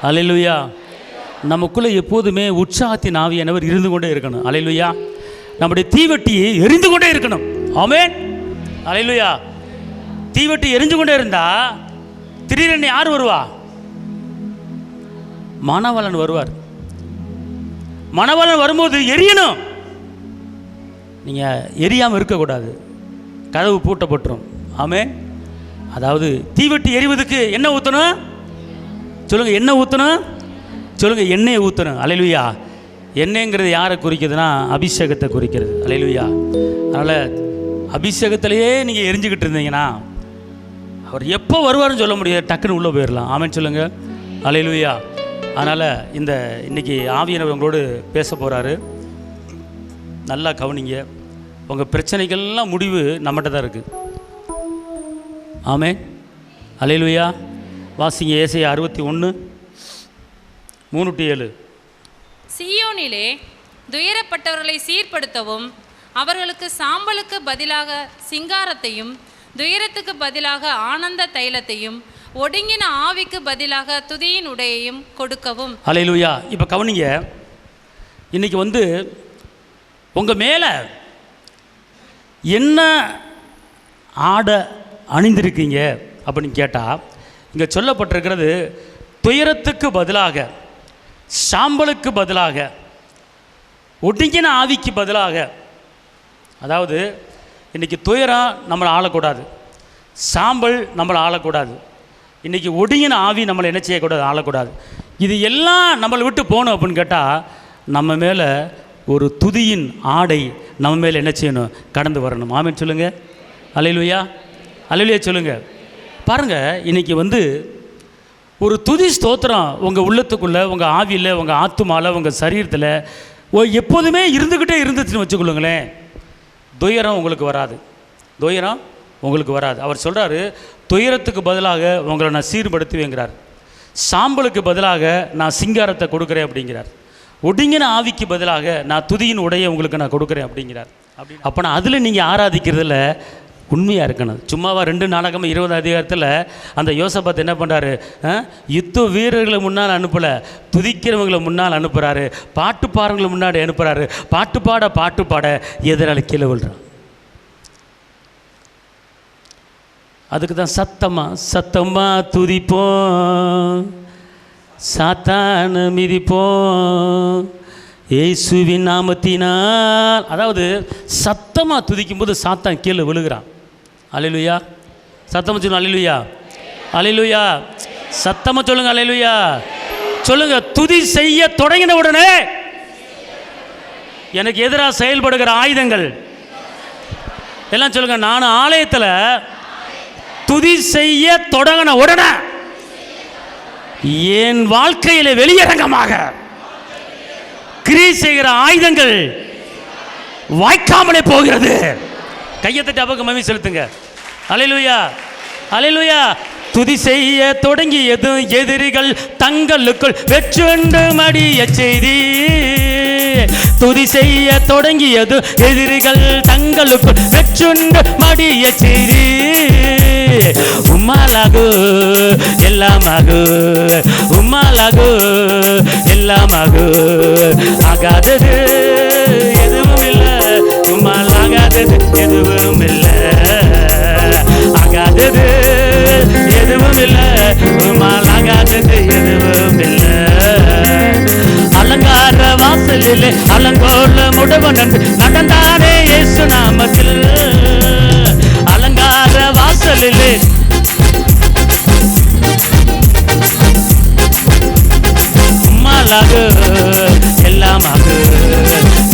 அல்லேலூயா. நமக்குள்ளே எப்போதுமே உற்சாகத்தின் ஆவியானவர் இருந்து கொண்டே இருக்கணும். அல்லேலூயா. நம்முடைய தீவெட்டி எரிந்து கொண்டே இருக்கணும். ஆமென். அல்லேலூயா. தீவெட்டி எரிஞ்சு கொண்டே இருந்தா திடீரென யார் வருவா? மணவாளன் வருவார். மணவாளன் வரும்போது எரியணும். நீங்கள் எரியாமல் இருக்கக்கூடாது. கதவு பூட்டப்பட்டுரும். ஆமென். அதாவது தீவெட்டி எரிவதுக்கு என்ன ஊற்றணும் சொல்லுங்கள்? என்ன ஊற்றணும் சொல்லுங்கள்? எண்ணெயை ஊற்றணும். அல்லேலூயா. எண்ணெய்ங்கிறது யாரை குறிக்கிறதுனா அபிஷேகத்தை குறிக்கிறது. அல்லேலூயா. அதனால் அபிஷேகத்திலேயே நீங்கள் எரிஞ்சுக்கிட்டு இருந்தீங்கன்னா அவர் எப்போ வருவார்னு சொல்ல முடியாது. டக்குன்னு உள்ளே போயிடலாம். ஆமென் சொல்லுங்கள். அல்லேலூயா. அதனால் இன்னைக்கு ஆவியானவர் உங்களோடு பேச போகிறாரு. நல்லா கவனிங்க. உங்கள் பிரச்சனைகள்லாம் முடிவு நம்மகிட்ட தான் இருக்குது. ஆமென். அல்லேலூயா. வாசிங்க ஏசாயா 61:3-7. சீயோனிலே துயரப்பட்டவர்களை சீர்படுத்தவும், அவர்களுக்கு சாம்பலுக்கு பதிலாக சிங்காரத்தையும், துயரத்துக்கு பதிலாக ஆனந்த தைலத்தையும், ஒடுங்கின ஆவிக்கு பதிலாக துதியின் உடையையும் கொடுக்கவும். அல்லேலூயா. இப்போ கவனிங்க. இன்னைக்கு உங்கள் மேலே என்ன ஆடை அணிந்திருக்கீங்க அப்படின்னு கேட்டால் இங்கே சொல்லப்பட்டிருக்கிறது துயரத்துக்கு பதிலாக, சாம்பலுக்கு பதிலாக, ஒடுங்கின ஆவிக்கு பதிலாக. அதாவது இன்றைக்கி துயரம் நம்மளை ஆளக்கூடாது, சாம்பல் நம்மளை ஆளக்கூடாது, இன்றைக்கி ஒடுங்கின ஆவி நம்மளை என்ன செய்யக்கூடாது, ஆளக்கூடாது. இது எல்லாம் நம்மளை விட்டு போகணும் அப்படின்னு கேட்டால் நம்ம மேலே ஒரு துதியின் ஆடை நம்ம மேலே என்ன செய்யணும், கடந்து வரணும். ஆமென் சொல்லுங்கள். அல்லேலூயா. அல்லேலூயா சொல்லுங்கள். பாருங்கள், இன்றைக்கி ஒரு துதி ஸ்தோத்திரம் உங்கள் உள்ளத்துக்குள்ளே, உங்கள் ஆவியில், உங்கள் ஆத்துமாவில், உங்கள் சரீரத்தில் எப்போதுமே இருந்துக்கிட்டே இருந்துச்சுன்னு வச்சுக்கொள்ளுங்களேன், துயரம் உங்களுக்கு வராது. துயரம் உங்களுக்கு வராது. அவர் சொல்கிறாரு, துயரத்துக்கு பதிலாக உங்களை நான் சீர்படுத்துவேங்கிறார். சாம்பலுக்கு பதிலாக நான் சிங்காரத்தை கொடுக்குறேன் அப்படிங்கிறார். ஒடுங்கின ஆவிக்கு பதிலாக நான் துதியின் உடையை உங்களுக்கு நான் கொடுக்குறேன் அப்படிங்கிறார். அப்போ நான் அதில் நீங்கள் ஆராதிக்கிறதுல உண்மையாக இருக்கணும். சும்மாவா 2 நாளாகம 20 அதிகாரத்தில் அந்த யோசபாத் என்ன பண்ணுறாரு, யுத்த வீரர்களை முன்னால் அனுப்பலை, துதிக்கிறவங்களை முன்னால் அனுப்புகிறாரு, பாட்டு பாடுறவங்களை முன்னாடி அனுப்புகிறாரு. பாட்டு பாட எதிராளி கீழே விழுறான். அதுக்கு தான் சத்தமாக துதிப்போம், சாத்தான மிதிப்போம் இயேசுவின் நாமத்தினால். அதாவது சத்தமாக துதிக்கும்போது சாத்தான் கீழே விழுகிறான். அல்லேலூயா. சத்தமாக சொல்லுங்க. அல்லேலூயா. அல்லேலூயா. சத்தமாக சொல்லுங்க. அல்லேலூயா சொல்லுங்க. துதி செய்ய தொடங்கின உடனே எனக்கு எதிராக செயல்படுகிற ஆயுதங்கள் எல்லாம் சொல்லுங்க. நான் ஆலயத்தில் துதி செய்ய தொடங்கின உடனே என் வாழ்க்கையில வெளியரங்கமாக கிரியை செய்கிற ஆயுதங்கள் வாய்க்காமலே போகிறது. கையத்தட்டி அபக்கு மகிமை செலுத்துங்க. அல்லேலூயா. அல்லேலூயா. துதி செய்ய தொடங்கியது எதிரிகள் தங்களுக்குள் வெற்றுண்டு மடிய செய்தி. துதி செய்ய தொடங்கியது எதிரிகள் தங்களுக்குள் வெற்றுண்டு மடிய செய்தி. உம்மாலாகு எல்லாமாகு, உம்மாலாகு எல்லாமாகு, ஆகாதது எதுவும் இல்லை, உம்மால் ஆகாதது எதுவும் இல்லை, ஆகாதது எதுவும் இல்லை, உம்மால் ஆகாதது எதுவும் இல்லை. அலங்கார வாசலிலே அலங்கோல முடவன் நடந்தானே இயேசு நாமத்தில். அலங்கார வாசலிலே உம்மாலாகு எல்லாமாகு,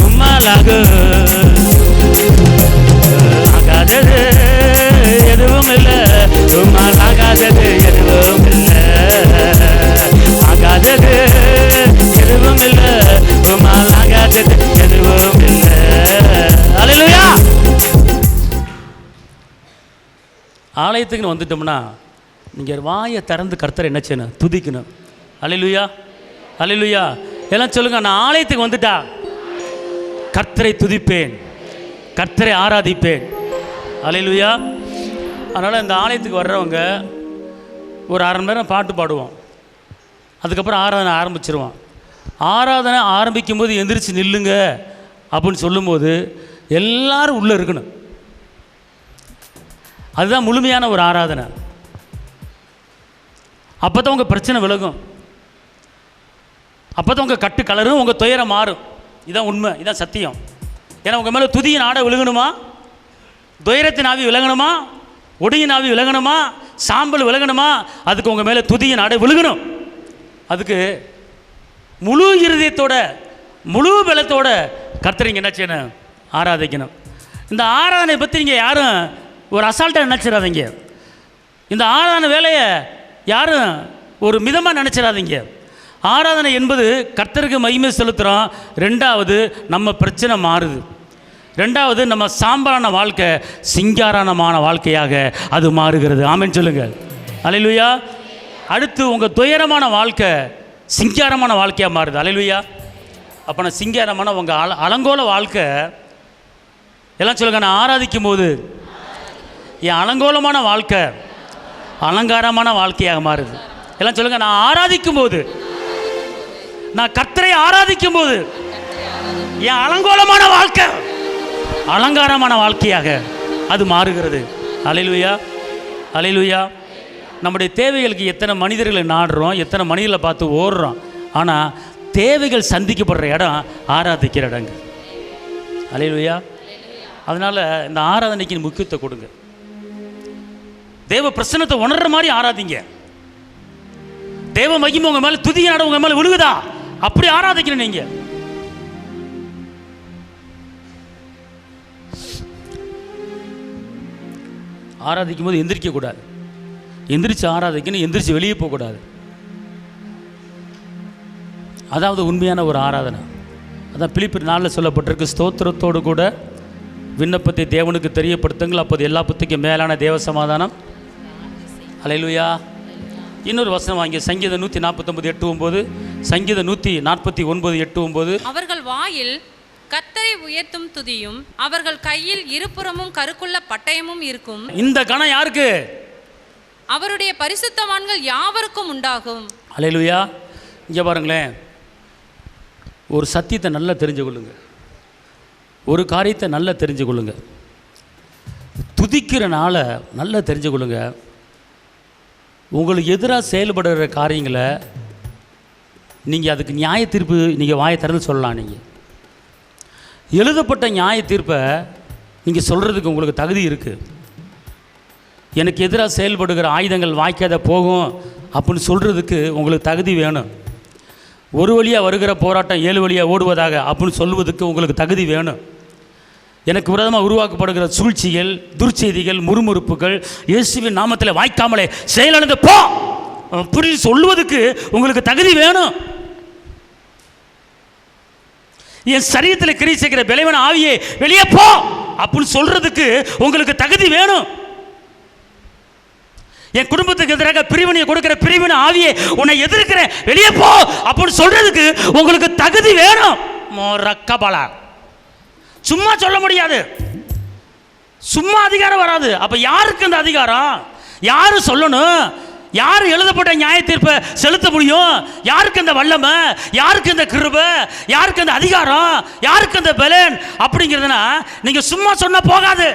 உம்மாலாகு ஆகாதது எதுவும் இல்லை, உம்மால் ஆகாதது எதுவும் இல்லை, ஆகாதது எதுவும் இல்லை, உம்மால் ஆகாதது எதுவும் இல்லை. அல்லேலூயா. ஆலயத்துக்கு வந்துட்டோம்னா நீங்கள் வாயை திறந்து கர்த்தரை என்ன செய்யணும், துதிக்கணும். அல்லேலூயா. அல்லேலூயா. எல்லாம் சொல்லுங்க. நான் ஆலயத்துக்கு வந்துட்டா கர்த்தரை துதிப்பேன், கர்த்தரை ஆராதிப்பேன். அல்லேலூயா. அதனால் இந்த ஆலயத்துக்கு வர்றவங்க ஒரு 1/2 மணி நேரம் பாட்டு பாடுவோம். அதுக்கப்புறம் ஆராதனை ஆரம்பிச்சிருவான். ஆராதனை ஆரம்பிக்கும்போது எந்திரிச்சு நில்லுங்க அப்படின்னு சொல்லும்போது எல்லாரும் உள்ளே இருக்கணும். அதுதான் முழுமையான ஒரு ஆராதனை. அப்போ தான் உங்கள் பிரச்சனை விலகும், அப்போ தான் உங்கள் கட்டு கலரும், உங்கள் துயரம் மாறும். இதுதான் உண்மை, இதுதான் சத்தியம். ஏன்னா உங்கள் மேலே துதியின் ஆடை விழுகணுமா, துயரத்தின் ஆவி விலகணுமா, ஒடியின் ஆவி விலகணுமா, சாம்பல் விலகணுமா, அதுக்கு உங்கள் மேலே துதியின் ஆடை விழுகணும். அதுக்கு முழு இருதயத்தோட முழு பலத்தோட கர்த்தரிங்க என்ன செய்யணும், ஆராதிக்கணும். இந்த ஆராதனை பற்றி நீங்கள் யாரும் ஒரு அசால்ட்டாக நினச்சிடாதீங்க. இந்த ஆராதனை வேலையை யாரும் ஒரு மிதமாக நினச்சிடாதீங்க. ஆராதனை என்பது கர்த்தருக்கு மகிமை செலுத்துகிறோம். ரெண்டாவது நம்ம பிரச்சனை மாறுது. ரெண்டாவது நம்ம சாம்பலான வாழ்க்கை சிங்காரானமான வாழ்க்கையாக அது மாறுகிறது. ஆமென் சொல்லுங்கள். அல்லேலூயா. அடுத்து உங்கள் துயரமான வாழ்க்கை சிங்காரமான வாழ்க்கையாக மாறுது. அல்லேலூயா. அப்போ நான் சிங்காரமான உங்கள் அலங்கோல வாழ்க்கை எல்லாம் சொல்லுங்கள். நான் ஆராதிக்கும் போது என் அலங்கோலமான வாழ்க்கை அலங்காரமான வாழ்க்கையாக மாறுது. எல்லாம் சொல்லுங்கள். நான் ஆராதிக்கும் போது, நான் கர்த்தரை ஆராதிக்கும் போது என் அலங்கோலமான வாழ்க்கை அலங்காரமான வாழ்க்கையாக அது மாறுகிறது. அல்லேலூயா, அல்லேலூயா. நம்முடைய தேவைகளுக்கு எத்தனை மனிதர்களை நாடுறோம், எத்தனை மனிதர்களை பார்த்து ஓடுறோம். ஆனால் தேவைகள் சந்திக்கப்படுற இடம் ஆராதிக்கிற இடங்க. அல்லேலூயா. அதனால் இந்த ஆராதனைக்கு முக்கியத்துவம் கொடுங்க. தேவ பிரசன்னத்தை உணர்ற மாதிரி ஆராதிங்க. தேவ மகிமை உங்க மேலே, துதிய நாடு உங்க மேலே விழுகுதா, அப்படி ஆராதிக்கணும். நீங்க ஆராதிக்கும் போது எந்திரிக்க கூடாது. எந்திரிச்சு ஆராதிக்கணும், எந்திரிச்சு வெளியே போகக்கூடாது. அதாவது உண்மையான ஒரு ஆராதனை. அதான் பிலிப்பியர் 4 சொல்லப்பட்டிருக்கு, ஸ்தோத்திரத்தோடு கூட விண்ணப்பத்தை தேவனுக்கு தெரியப்படுத்துங்கள், அப்போது எல்லா புத்திக்கும் மேலான தேவ சமாதானம். அல்லேலூயா. இன்னொரு வசனம் வாங்கி சங்கீதம் 149 8-9, சங்கீதம் 149 8-9. அவர்கள் வாயில் கர்த்தரை உயர்த்தும் துதியும் அவர்கள் கையில் இருபுறமும் கருக்குள்ள பட்டயமும் இருக்கும். இந்த கணம் யாருக்கு? அவருடைய பரிசுத்தவான்கள் யாவருக்கும் உண்டாகும். அல்லேலூயா. இங்கே பாருங்களேன், ஒரு சத்தியத்தை நல்லா தெரிஞ்சு கொள்ளுங்க, ஒரு காரியத்தை நல்லா தெரிஞ்சு கொள்ளுங்க, துதிக்கிறனால நல்லா தெரிஞ்சு கொள்ளுங்க. உங்களுக்கு எதிராக செயல்படுகிற காரியங்களை நீங்கள் அதுக்கு நியாய தீர்ப்பு நீங்கள் வாயை திறந்து சொல்லலாம். நீங்கள் எழுதப்பட்ட நியாய தீர்ப்பை நீங்கள் சொல்கிறதுக்கு உங்களுக்கு தகுதி இருக்குது. எனக்கு எதிராக செயல்படுகிற ஆயுதங்கள் வாய்க்காத போகும் அப்படின்னு சொல்கிறதுக்கு உங்களுக்கு தகுதி வேணும். ஒரு வழியாக வருகிற போராட்டம் 7 வழியாக ஓடுவதாக அப்படின்னு சொல்வதுக்கு உங்களுக்கு தகுதி வேணும். எனக்கு விரோதமாக உருவாக்கப்படுகிற சூழ்ச்சிகள், துர்ச்செய்திகள், முறுமுறுப்புகள் இயேசுவின் நாமத்தில் வாய்க்காமலே செயலிழந்து போ அப்படி சொல்வதுக்கு உங்களுக்கு தகுதி வேணும். என் சரீரத்தில் கிரியை செய்கிற பலவீன ஆவியே வெளியே போ அப்படின்னு சொல்றதுக்கு உங்களுக்கு தகுதி வேணும். என் குடும்பத்துக்கு எதிராக பிரிவினையை கொடுக்கிற பிரிவினை ஆவியே உன்னை எதிர்க்கிற வெளியே போ அப்படின்னு சொல்றதுக்கு உங்களுக்கு தகுதி வேணும். மொரக்கபலா சும்மா சொல்ல முடியாது, சும்மா அதிகாரம் வராது. அப்ப யாருக்கு இந்த அதிகாரம்? யாரு சொல்லணும்? யார் எழுதப்பட்ட நியாய தீர்ப்பை செலுத்த முடியும்? யாருக்கு இந்த வல்லமை, யாருக்கு இந்த கிருபை, யாருக்கு இந்த அதிகாரம், யாருக்கு இந்த பலன் அப்படிங்கிறதுனா நீங்க சும்மா சொன்ன போகாது.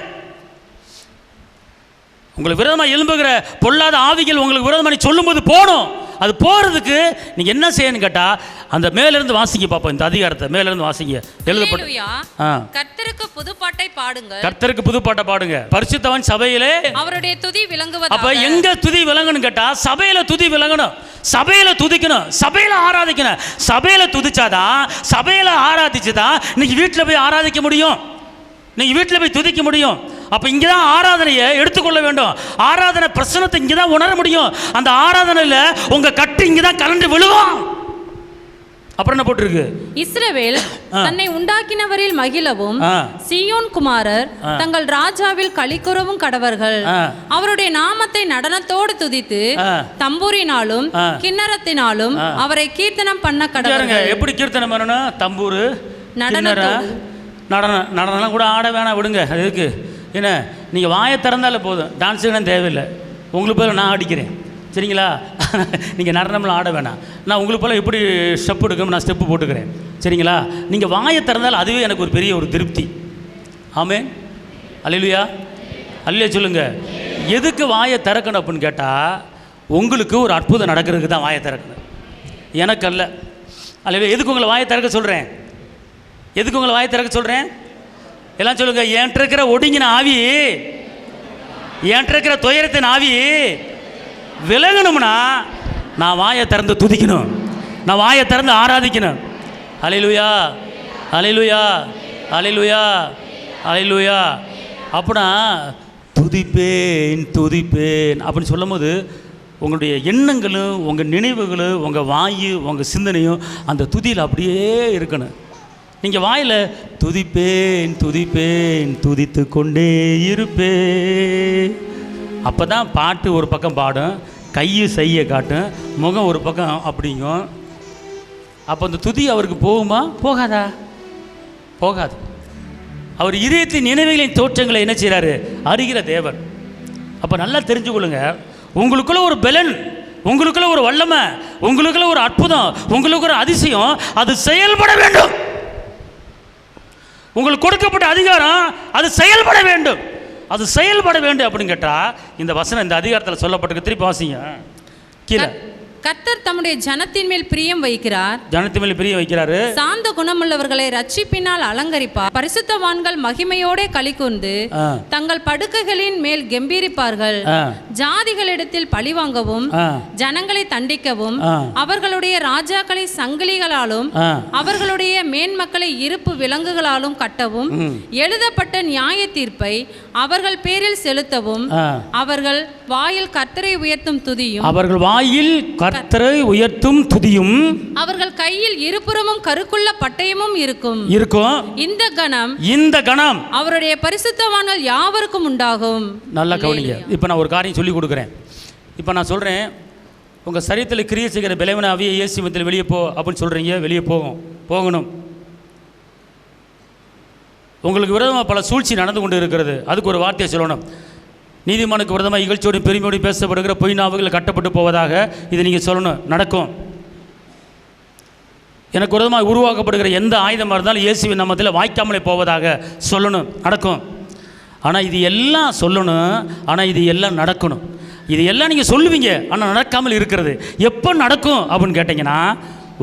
உங்களுக்கு விரோதமாக எழும்புகிற பொல்லாத ஆவிகள் உங்களுக்கு விரோதமாக சொல்லும்போது போகணும். அது போகிறதுக்கு நீங்கள் என்ன செய்யணும்னு கேட்டால், அந்த மேலிருந்து வாசிங்க பார்ப்போம். இந்த அதிகாரத்தை மேலிருந்து வாசிங்க. எழுதப்பட்ட கர்த்தருக்கு புதுப்பாட்டை பாடுங்க, கர்த்தருக்கு புதுப்பாட்டை பாடுங்க, பரிசுத்தவன் சபையிலே அவருடைய துதி விளங்குவது. அப்போ எங்க துதி விளங்கணும் கேட்டால், சபையில் துதி விளங்கணும், சபையில் துதிக்கணும், சபையில் ஆராதிக்கணும். சபையில் துதிச்சாதான், சபையில் ஆராதிச்சுதான் நீங்கள் வீட்டில் போய் ஆராதிக்க முடியும், நீங்கள் வீட்டில் போய் துதிக்க முடியும். அப்போ இங்கே தான் ஆராதனையை எடுத்துக்கொள்ள வேண்டும். ஆராதனை பிரசனத்தை இங்கே தான் உணர முடியும். அந்த ஆராதனையில் உங்கள் கட்டு இங்கே தான் கலந்து விழுவோம். அப்புறம் என்ன போட்டிருக்கு? இஸ்ரவேல் தன்னை உண்டாக்கினவரில் மகிழவும், சீயோன் குமாரர் தங்கள் ராஜாவில் களிக்கூறவும் கடவர்கள். அவருடைய நாமத்தை நடனத்தோடு துதித்து தம்பூரினாலும் கிண்ணறத்தினாலும் அவரை கீர்த்தனம் பண்ண கடவர்கள். எப்படி கீர்த்தனம் பண்ணணும்? தம்பூரு, நடனம். நடனம் கூட ஆட வேணாம், விடுங்க. அது எதுக்கு? என்ன, நீங்கள் வாயை திறந்தாலே போதும், டான்ஸுக்கு தேவையில்லை. உங்களுக்கு பேர் நான் அடிக்கிறேன், சரிங்களா? நீங்கள் நடனம்லாம் ஆட வேணாம். நான் உங்களுக்கு போல் எப்படி ஸ்டெப் எடுக்கணும் நான் ஸ்டெப்பு போட்டுக்கிறேன். சரிங்களா? நீங்கள் வாயை திறந்தால் அதுவே எனக்கு ஒரு பெரிய ஒரு திருப்தி. ஆமென். அல்லேலூயா. அல்லேலூயா சொல்லுங்கள். எதுக்கு வாயை திறக்கணும் அப்படின்னு கேட்டால், உங்களுக்கு ஒரு அற்புதம் நடக்கிறதுக்கு தான் வாயை திறக்கணும், எனக்கு அல்ல. அல்லேலூயா. எதுக்கு உங்களை வாயை திறக்க சொல்கிறேன்? எதுக்கு உங்களை வாயை திறக்க சொல்கிறேன்? எல்லாம் சொல்லுங்கள். என்கிட்ட இருக்கிற ஒடுங்கின ஆவி, என்கிட்ட இருக்கிற துயரத்தின் ஆவி விலகணும்னா நான் வாயை திறந்து துதிக்கணும், நான் வாயை திறந்து ஆராதிக்கணும். அல்லேலூயா, அல்லேலூயா, அல்லேலூயா, அல்லேலூயா. அப்படின்னா துதிப்பேன் துதிப்பேன் அப்படின்னு சொல்லும் போது உங்களுடைய எண்ணங்களும் உங்கள் நினைவுகளும் உங்கள் வாயு உங்கள் சிந்தனையும் அந்த துதியில் அப்படியே இருக்கணும். நீங்கள் வாயில் துதிப்பேன் துதிப்பேன் துதித்து கொண்டே இருப்பேன், அப்போ தான் பாட்டு ஒரு பக்கம் பாடும், கையை செய்ய காட்டும், முகம் ஒரு பக்கம் அப்படிங்கும். அப்போ அந்த துதி அவருக்கு போகுமா? போகாதா? போகாது. அவர் இதயத்தின் நினைவுகளின் தோற்றங்களை என்ன செய்கிறாரு? அறிகிற தேவன். அப்போ நல்லா தெரிஞ்சுக்கொள்ளுங்க, உங்களுக்குள்ள ஒரு பலன், உங்களுக்குள்ள ஒரு வல்லமை, உங்களுக்குள்ள ஒரு அற்புதம், உங்களுக்கு ஒரு அதிசயம், அது செயல்பட வேண்டும். உங்களுக்கு கொடுக்கப்பட்ட அதிகாரம் அது செயல்பட வேண்டும், அது செயல்பட வேண்டும் அப்படின்னு கேட்டால் இந்த வசனம் இந்த அதிகாரத்தில் சொல்லப்பட்டிருக்கு. திருப்பி வாசிங்க கீழே. கர்த்தர் தம்முடைய ஜனத்தின் மேல் பிரியம் வைக்கிறார், ஜனத்தின் மேல் பிரியம் வைக்கிறாரு. சாந்த குணமுள்ளவர்களை ரட்சிப்பினால் அலங்கரிப்பார். பரிசுத்தவான்கள் மகிமையோட களிகூர்ந்து தங்கள் படுக்கைகளின் மேல் கெம்பீரிப்பார்கள். ஜாதிகளிடத்தில் பழிவாங்கவும் ஜனங்களை தண்டிக்கவும் அவர்களுடைய ராஜாக்களை சங்கிலிகளாலும் அவர்களுடைய மேன்மக்களை இருப்பு விலங்குகளாலும் கட்டவும் எழுதப்பட்ட நியாய தீர்ப்பை அவர்கள் பேரில் செலுத்தவும் அவர்கள் வாயில் கர்த்தரை உயர்த்தும் துதியும், அவர்கள் வாயில் கர்த்தரை உயர்த்தும் துதியும், அவர்கள் கையில் இருபுறமும் கருக்குள்ள பட்டயமும் இருக்கும். இந்த கணம் அவருடைய பரிசுத்தவான்கள் யாவருக்கும் உண்டாகும். நல்லா கவனிங்க. இப்போ நான் ஒரு காரியம் சொல்லி கொடுக்குறேன். இப்போ நான் சொல்கிறேன், உங்கள் சரீரத்தில் கிரியை செய்கிற பலவீன ஆவியை இயேசு நாமத்தில் வெளியே போ அப்படின்னு சொல்கிறீங்க. வெளியே போகணும். உங்களுக்கு விரோதமாக பல சூழ்ச்சி நடந்து கொண்டு இருக்கிறது, அதுக்கு ஒரு வார்த்தையை சொல்லணும். நீதிமானுக்கு விரோதமாக இகழ்ச்சியோடும் பெருமையோடும் பேசப்படுகிற பொய் நாவுகள் கட்டப்பட்டு போவதாக இதை நீங்கள் சொல்லணும். நடக்கும். எனக்கு விரோதமாக உருவாக்கப்படுகிற எந்த ஆயுதமாக இருந்தாலும் இயேசுவின் நாமத்தில் வாய்க்காமலே போவதாக சொல்லணும். நடக்கும். ஆனால் இது எல்லாம் சொல்லணும், ஆனால் இது எல்லாம் நடக்கணும். இது எல்லாம் நீங்கள் சொல்லுவீங்க, ஆனால் நடக்காமல் இருக்கிறது எப்போ நடக்கும் அப்படின்னு கேட்டிங்கன்னா,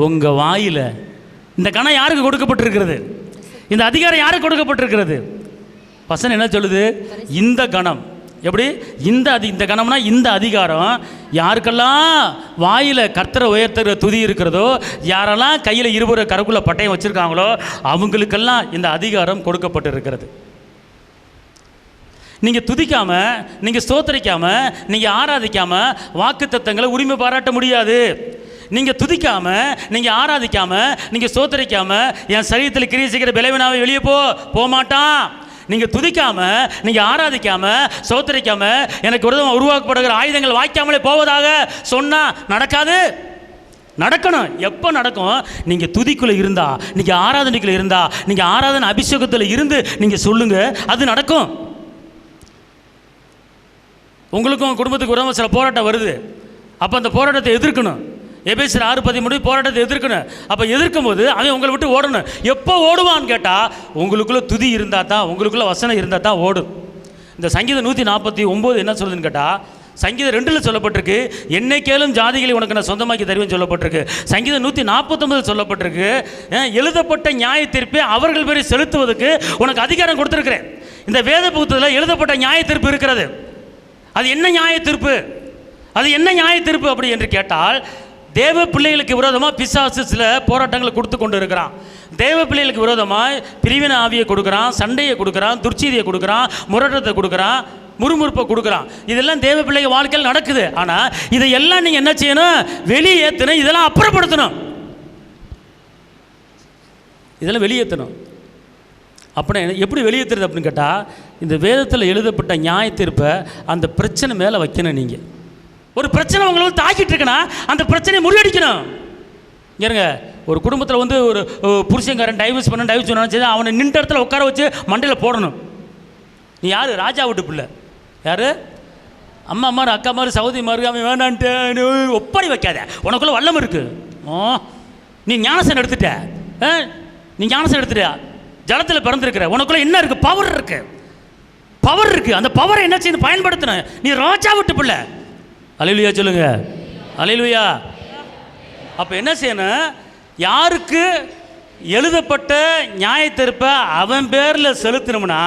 உங்கள் வாயில் இந்த கணம் யாருக்கு கொடுக்கப்பட்டிருக்கிறது? இந்த அதிகாரம் யாருக்கு கொடுக்கப்பட்டிருக்கிறது? வசனம் என்ன சொல்லுது? இந்த கணம். எப்படி? இந்த கணம்னா இந்த அதிகாரம் யாருக்கெல்லாம் வாயில் கர்த்தரை உயர்த்துகிற துதி இருக்கிறதோ, யாரெல்லாம் கையில் இருபுற கருக்குள்ள பட்டயம் வச்சுருக்காங்களோ அவங்களுக்கெல்லாம் இந்த அதிகாரம் கொடுக்கப்பட்டிருக்கிறது. நீங்கள் துதிக்காமல், நீங்கள் ஸ்தோத்திரிக்காமல், நீங்கள் ஆராதிக்காமல் வாக்குத்தத்தங்களை உரிமை பாராட்ட முடியாது. நீங்கள் துதிக்காமல், நீங்கள் ஆராதிக்காமல், நீங்கள் ஸ்தோத்திரிக்காமல் என் சரீரத்தில் கிரியை செய்கிற பலவீனாவை வெளியே போக மாட்டான். நீங்கள் துதிக்காமல், நீங்கள் ஆராதிக்காமல், ஸ்தோத்திரிக்காமல் எனக்கு விரோதமாக உருவாக்கப்படுகிற ஆயுதங்கள் வாய்க்காமலே போவதாக சொன்னால் நடக்காது. நடக்கணும். எப்போ நடக்கும்? நீங்கள் துதிக்குள்ளே இருந்தா, நீங்கள் ஆராதனைக்குள்ளே இருந்தா, நீங்கள் ஆராதனை அபிஷேகத்தில் இருந்து நீங்கள் சொல்லுங்கள், அது நடக்கும். உங்களுக்கும் குடும்பத்துக்கு விரோதமாக சில போராட்டம் வருது. அப்போ அந்த போராட்டத்தை எதிர்க்கணும். எபேசியர் 6:13 போராட்டத்தை எதிர்க்கணும். அப்போ எதிர்க்கும் போது அவன் உங்களை விட்டு ஓடணும். எப்போ ஓடுவான்னு கேட்டால், உங்களுக்குள்ளே துதி இருந்தால் தான், உங்களுக்குள்ளே வசனம் இருந்தால் தான் ஓடும். இந்த சங்கீதம் 149 என்ன சொல்லுதுன்னு கேட்டால், சங்கீதம் 2 சொல்லப்பட்டிருக்கு, என்னை கேளும் ஜாதிகளை உனக்கு நான் சொந்தமாக்கி தருவேன்னு சொல்லப்பட்டிருக்கு. சங்கீதம் 149 சொல்லப்பட்டிருக்கு, எழுதப்பட்ட நியாய தீர்ப்பை அவர்கள் பேரை செலுத்துவதற்கு உனக்கு அதிகாரம் கொடுத்துருக்கிறேன். இந்த வேத புத்தகத்தில் எழுதப்பட்ட நியாய தீர்ப்பு இருக்கிறது. அது என்ன நியாய தீர்ப்பு? அது என்ன நியாய தீர்ப்பு அப்படி என்று கேட்டால், தேவ பிள்ளைகளுக்கு விரோதமாக பிசாசு சில போராட்டங்களை கொடுத்து கொண்டு இருக்கிறான். தேவ பிள்ளைகளுக்கு விரோதமாக பிரிவினை ஆவியை கொடுக்குறான், சண்டையை கொடுக்குறான், துர்ச்சீதியை கொடுக்குறான், முரட்டத்தை கொடுக்குறான், முறுமுறுப்பை கொடுக்குறான். இதெல்லாம் தேவ பிள்ளைங்க வாழ்க்கையில் நடக்குது. ஆனால் இதையெல்லாம் நீங்கள் என்ன செய்யணும்? வெளியேற்றணும். இதெல்லாம் அப்புறப்படுத்தணும். இதெல்லாம் வெளியேற்றணும். அப்படின்னா எப்படி வெளியேற்றுறது அப்படின்னு கேட்டால், இந்த வேதத்தில் எழுதப்பட்ட நியாய தீர்ப்பை அந்த பிரச்சனை மேலே வைக்கணும். நீங்கள் ஒரு பிரச்சனை உங்களை வந்து தாக்கிட்டு இருக்குன்னா அந்த பிரச்சனையை முறியடிக்கணும். ஏங்க, ஒரு குடும்பத்தில் வந்து ஒரு புருஷங்காரன் டைவர்ஸ் சொன்னா அவனை நின்ற இடத்துல உட்கார வச்சு மண்டையில் போடணும். நீ யார்? ராஜா வீட்டு பிள்ளை. யார்? அம்மா மாதிரி அக்கா மாதிரி சகோதரி மாதிரி அவன் வேணான்ட்டு ஒப்படை வைக்காத, உனக்குள்ள வல்லம் இருக்கு. நீ ஞானசன் எடுத்துட்ட, நீ ஞானசன் எடுத்துட்ட, ஜலத்தில் பிறந்திருக்கிற, உனக்குள்ள என்ன இருக்கு? பவர் இருக்கு, பவர் இருக்கு. அந்த பவரை என்ன செய்யணும்? பயன்படுத்தணும். நீ ராஜா விட்டு பிள்ளை. அல்லேலூயா சொல்லுங்க, அல்லேலூயா. அப்போ என்ன செய்யணும்? யாருக்கு எழுதப்பட்ட நியாய தீர்ப்பை அவன் பேரில் செலுத்தணும்னா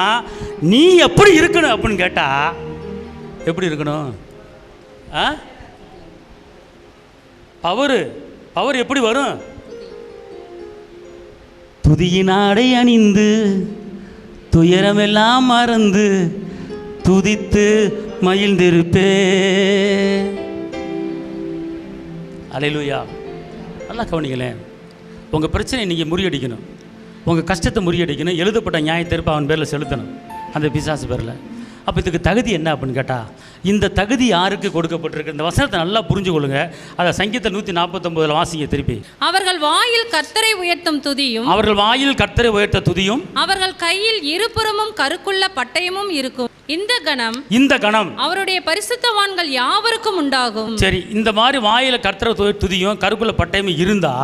நீ எப்படி இருக்கணும் அப்படின்னு கேட்டா எப்படி இருக்கணும்? பவர் எப்படி வரும்? துதியினாடை அணிந்து துயரமெல்லாம் மறந்து துதித்து மகிழ்ந்திருப்பே. அல்லேலூயா. நல்லா கவனிங்களேன். உங்கள் பிரச்சனையை நீங்கள் முறியடிக்கணும், உங்கள் கஷ்டத்தை முறியடிக்கணும், எழுதப்பட்ட நியாய தீர்ப்பை அவன் பேரில் செலுத்தணும், அந்த பிசாசு பேரில். அப்போ இதுக்கு தகுதி என்ன அப்படின்னு கேட்டால், இந்த தகுதி யாருக்கு கொடுக்கப்பட்டிருக்கு? இந்த வசனத்தை நல்லா புரிஞ்சு கொள்ளுங்க. அதை சங்கீதம் 149 வாசிங்க திருப்பி. அவர்கள் வாயில் கர்த்தரை உயர்த்தும் துதியும், அவர்கள் வாயில் கர்த்தரை உயர்த்த துதியும், அவர்கள் கையில் இருபுறமும் கருக்குள்ள பட்டயமும் இருக்கும். இந்த கணம் அவருடைய பரிசுத்தவான்கள் யாவருக்கும் உண்டாகும். சரி, இந்த மாதிரி வாயில கர்த்தரை துதியும் கருக்குள்ள பட்டயமும் இருந்தா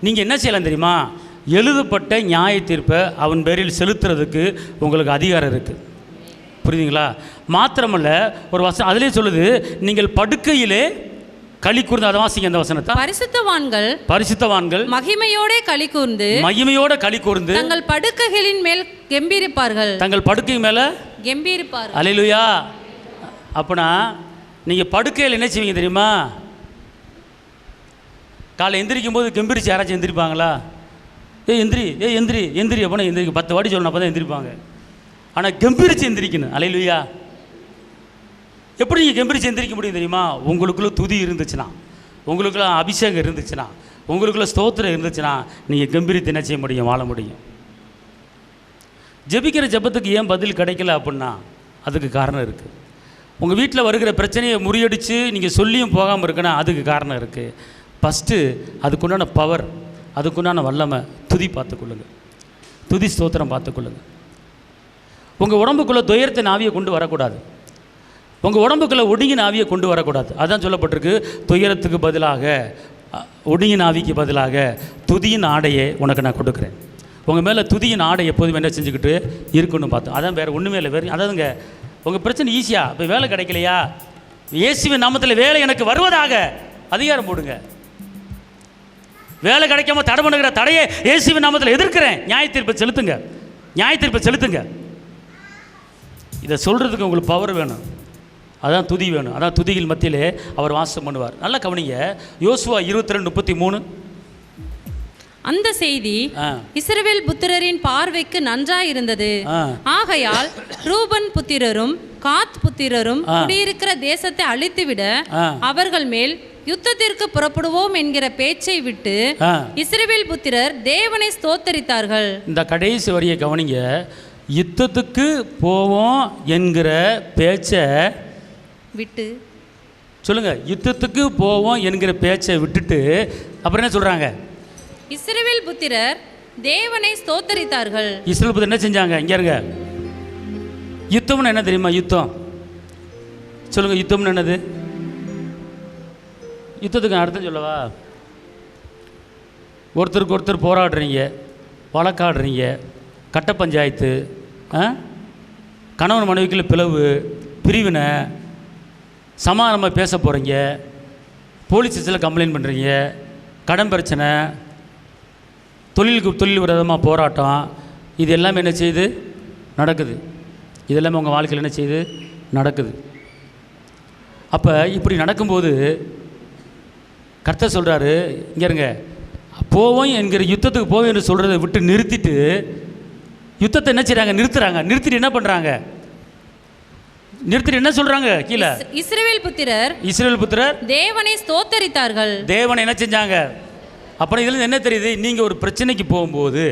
நீங்க என்ன செய்யலாம் தெரியுமா? எழுதப்பட்ட நியாய தீர்ப்பை அவன் பேரில் செலுத்துறதுக்கு உங்களுக்கு அதிகாரம் இருக்கு. புரியுதுங்களா? மாத்திரமல்ல, ஒரு வசனம் அதிலே சொல்லுது, நீங்கள் படுக்கையிலே களி கூர்ந்து. அதை வாசிங்க அந்த வசனத்தை. பரிசுத்தவான்கள் மகிமையோட களி கூர்ந்து தங்கள் படுக்கைகளின் மேல் கெம்பீரிப்பார்கள். தங்கள் படுக்கை மேல கெம்பீரிப்பார்கள். அல்லேலூயா. அப்பனா நீங்க படுக்கையில் என்ன செய்வீங்க தெரியுமா? காலை எந்திரிக்கும் போது கெம்பீரிச்சு யாராச்சும் எந்திரிப்பாங்களா? எந்திரி எந்திரி அப்படின்னா எந்திரிக்க 10 வாட்டி சொல்லணும், அப்போ தான் எந்திரிப்பாங்க. ஆனால் கெம்பீரிச்சு எந்திரிக்கணும். அல்லேலூயா. எப்படி நீங்கள் கெம்பீரிச்சு எந்திரிக்க முடியும் தெரியுமா? உங்களுக்குள்ள துதி இருந்துச்சுன்னா, உங்களுக்குள்ள அபிஷேகம் இருந்துச்சுன்னா, உங்களுக்குள்ள ஸ்தோத்திரம் இருந்துச்சுன்னா நீங்கள் கெம்பீரித்து என்ன செய்ய முடியும்? வாழ முடியும். ஜெபிக்கிற ஜெபத்துக்கு ஏன் பதில் கிடைக்கல அப்படின்னா அதுக்கு காரணம் இருக்குது. உங்கள் வீட்டில் வருகிற பிரச்சனையை முறியடித்து நீங்கள் சொல்லியும் போகாமல் இருக்குன்னா அதுக்கு காரணம் இருக்குது. ஃபஸ்ட்டு அதுக்குண்டான பவர், அதுக்குண்டான வல்லமை துதி பார்த்துக்கொள்ளுங்க, துதி ஸ்தோத்திரம் பார்த்துக்கொள்ளுங்க. உங்கள் உடம்புக்குள்ளே துயரத்தின் ஆவியை கொண்டு வரக்கூடாது, உங்கள் உடம்புக்குள்ளே ஒடுங்கின ஆவியை கொண்டு வரக்கூடாது. அதுதான் சொல்லப்பட்டிருக்கு, துயரத்துக்கு பதிலாக ஒடுங்கின ஆவிக்கு பதிலாக துதியின் ஆடையை உனக்கு நான் கொடுக்குறேன். உங்கள் மேலே துதியின் ஆடை எப்போதும் என்ன செஞ்சுக்கிட்டு இருக்கணும் பார்த்தோம். அதான் வேறு ஒன்றுமே இல்லை. வேறு அதாவதுங்க, உங்கள் பிரச்சனை ஈஸியாக இப்போ வேலை கிடைக்கலையா, இயேசுவின் நாமத்தில் வேலை எனக்கு வருவதாக அதிகாரம் போடுங்க. வேலை கிடைக்காம தடை பண்ணுகிற தடையை இயேசுவின் நாமத்தில் எதிர்க்கிறேன். நியாய தீர்ப்பை செலுத்துங்க, நியாய தீர்ப்பை செலுத்துங்க. இதை சொல்கிறதுக்கு உங்களுக்கு பவர் வேணும், அதான் துதி வேணும். அதான் துதிகள் மத்தியிலே அவர் வாசம் பண்ணுவார். நல்லா கவனிங்க, யோசுவா 22:33. அந்த செய்தி இஸ்ரவேல் புத்திரரின் பார்வைக்கு நன்றாய் இருந்தது. ஆகையால் ரூபன் புத்திரரும் காத் புத்திரரும் குடியிருக்கிற தேசத்தை அழித்துவிட அவர்கள் மேல் யுத்தத்திற்கு புறப்படுவோம் என்கிற பேச்சை விட்டு இஸ்ரவேல் புத்திரர் தேவனை ஸ்தோத்தரித்தார்கள். இந்த கடைசி வரியை கவனிங்க. யுத்தத்துக்கு போவோம் என்கிற பேச்சை விட்டு சொல்லுங்க. யுத்தத்துக்கு போவோம் என்கிற பேச்சை விட்டுட்டு அப்புறம் என்ன சொல்றாங்க? இஸ்ரவேல் புத்திரர் தேவனை ஸ்தோத்தரித்தார்கள். இஸ்ரவேல் புத்திரர் என்ன செஞ்சாங்க? இங்க இருங்க. யுத்தம்னு என்ன தெரியுமா? யுத்தம் சொல்லுங்க. யுத்தம்னு என்னது? யுத்தத்துக்கு அர்த்தம் சொல்லவா? ஒருத்தருக்கு ஒருத்தர் போராடுறீங்க, வழக்காடுறீங்க, கட்ட பஞ்சாயத்து, கணவன் மனைவிக்குள்ள பிளவு, பிரிவினை, சமாதானமாக பேச போகிறீங்க, போலீஸ் ஸ்டேஷனில் கம்ப்ளைண்ட் பண்ணுறீங்க, கடன் பிரச்சனை, தொழில் விரோதமாக போராட்டம், இது எல்லாமே என்ன செய்யுது? நடக்குது. இது எல்லாமே உங்கள் வாழ்க்கையில் என்ன செய்யுது? நடக்குது. அப்போ இப்படி நடக்கும்போது கர்த்தர் சொல்கிறாரு, இங்கே இருங்க, போவோம் என்கிற யுத்தத்துக்கு போவோம் என்று சொல்கிறத விட்டு நிறுத்திட்டு யுத்தத்தை என்ன செய்கிறாங்க? நிறுத்திட்டு என்ன பண்ணுறாங்க? நிறுத்திட்டு என்ன சொல்கிறாங்க? கீழே இஸ்ரவேல் புத்திரர் தேவனை ஸ்தோத்தரித்தார்கள். தேவனை என்ன செஞ்சாங்க? அப்புறம் இதில் என்ன தெரியுது? நீங்கள் ஒரு பிரச்சனைக்கு போகும்போது,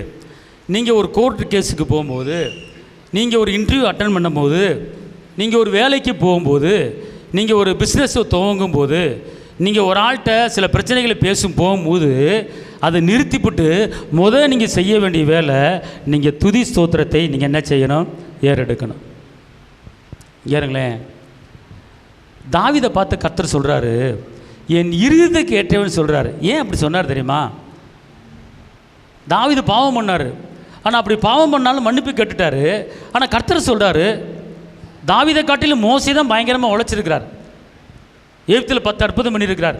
நீங்கள் ஒரு கோர்ட்டு கேஸுக்கு போகும்போது, நீங்கள் ஒரு இன்டர்வியூ அட்டன் பண்ணும்போது, நீங்கள் ஒரு வேலைக்கு போகும்போது, நீங்கள் ஒரு பிஸ்னஸை துவங்கும்போது, நீங்கள் ஒரு ஆள்கிட்ட சில பிரச்சனைகளை போகும்போது அதை நிறுத்திவிட்டு நீங்கள் செய்ய வேண்டிய வேலை, நீங்கள் துதி ஸ்தோத்திரத்தை நீங்கள் என்ன செய்யணும்? ஏறெடுக்கணும். ஏறுங்களேன். தாவீதை பார்த்து கர்த்தர் சொல்கிறாரு, என் இருதயத்துக்கு ஏற்றவன் சொல்கிறாரு. ஏன் அப்படி சொன்னார் தெரியுமா? தாவீது பாவம் பண்ணார், ஆனால் அப்படி பாவம் பண்ணாலும் மன்னிப்பு கேட்டுட்டாரு. ஆனால் கர்த்தர் சொல்கிறாரு, தாவீதை காட்டிலும் மோசே தான் பயங்கரமாக உழைச்சிருக்கிறார். எகிப்தில் 10 அற்புதம் பண்ணியிருக்கிறார்.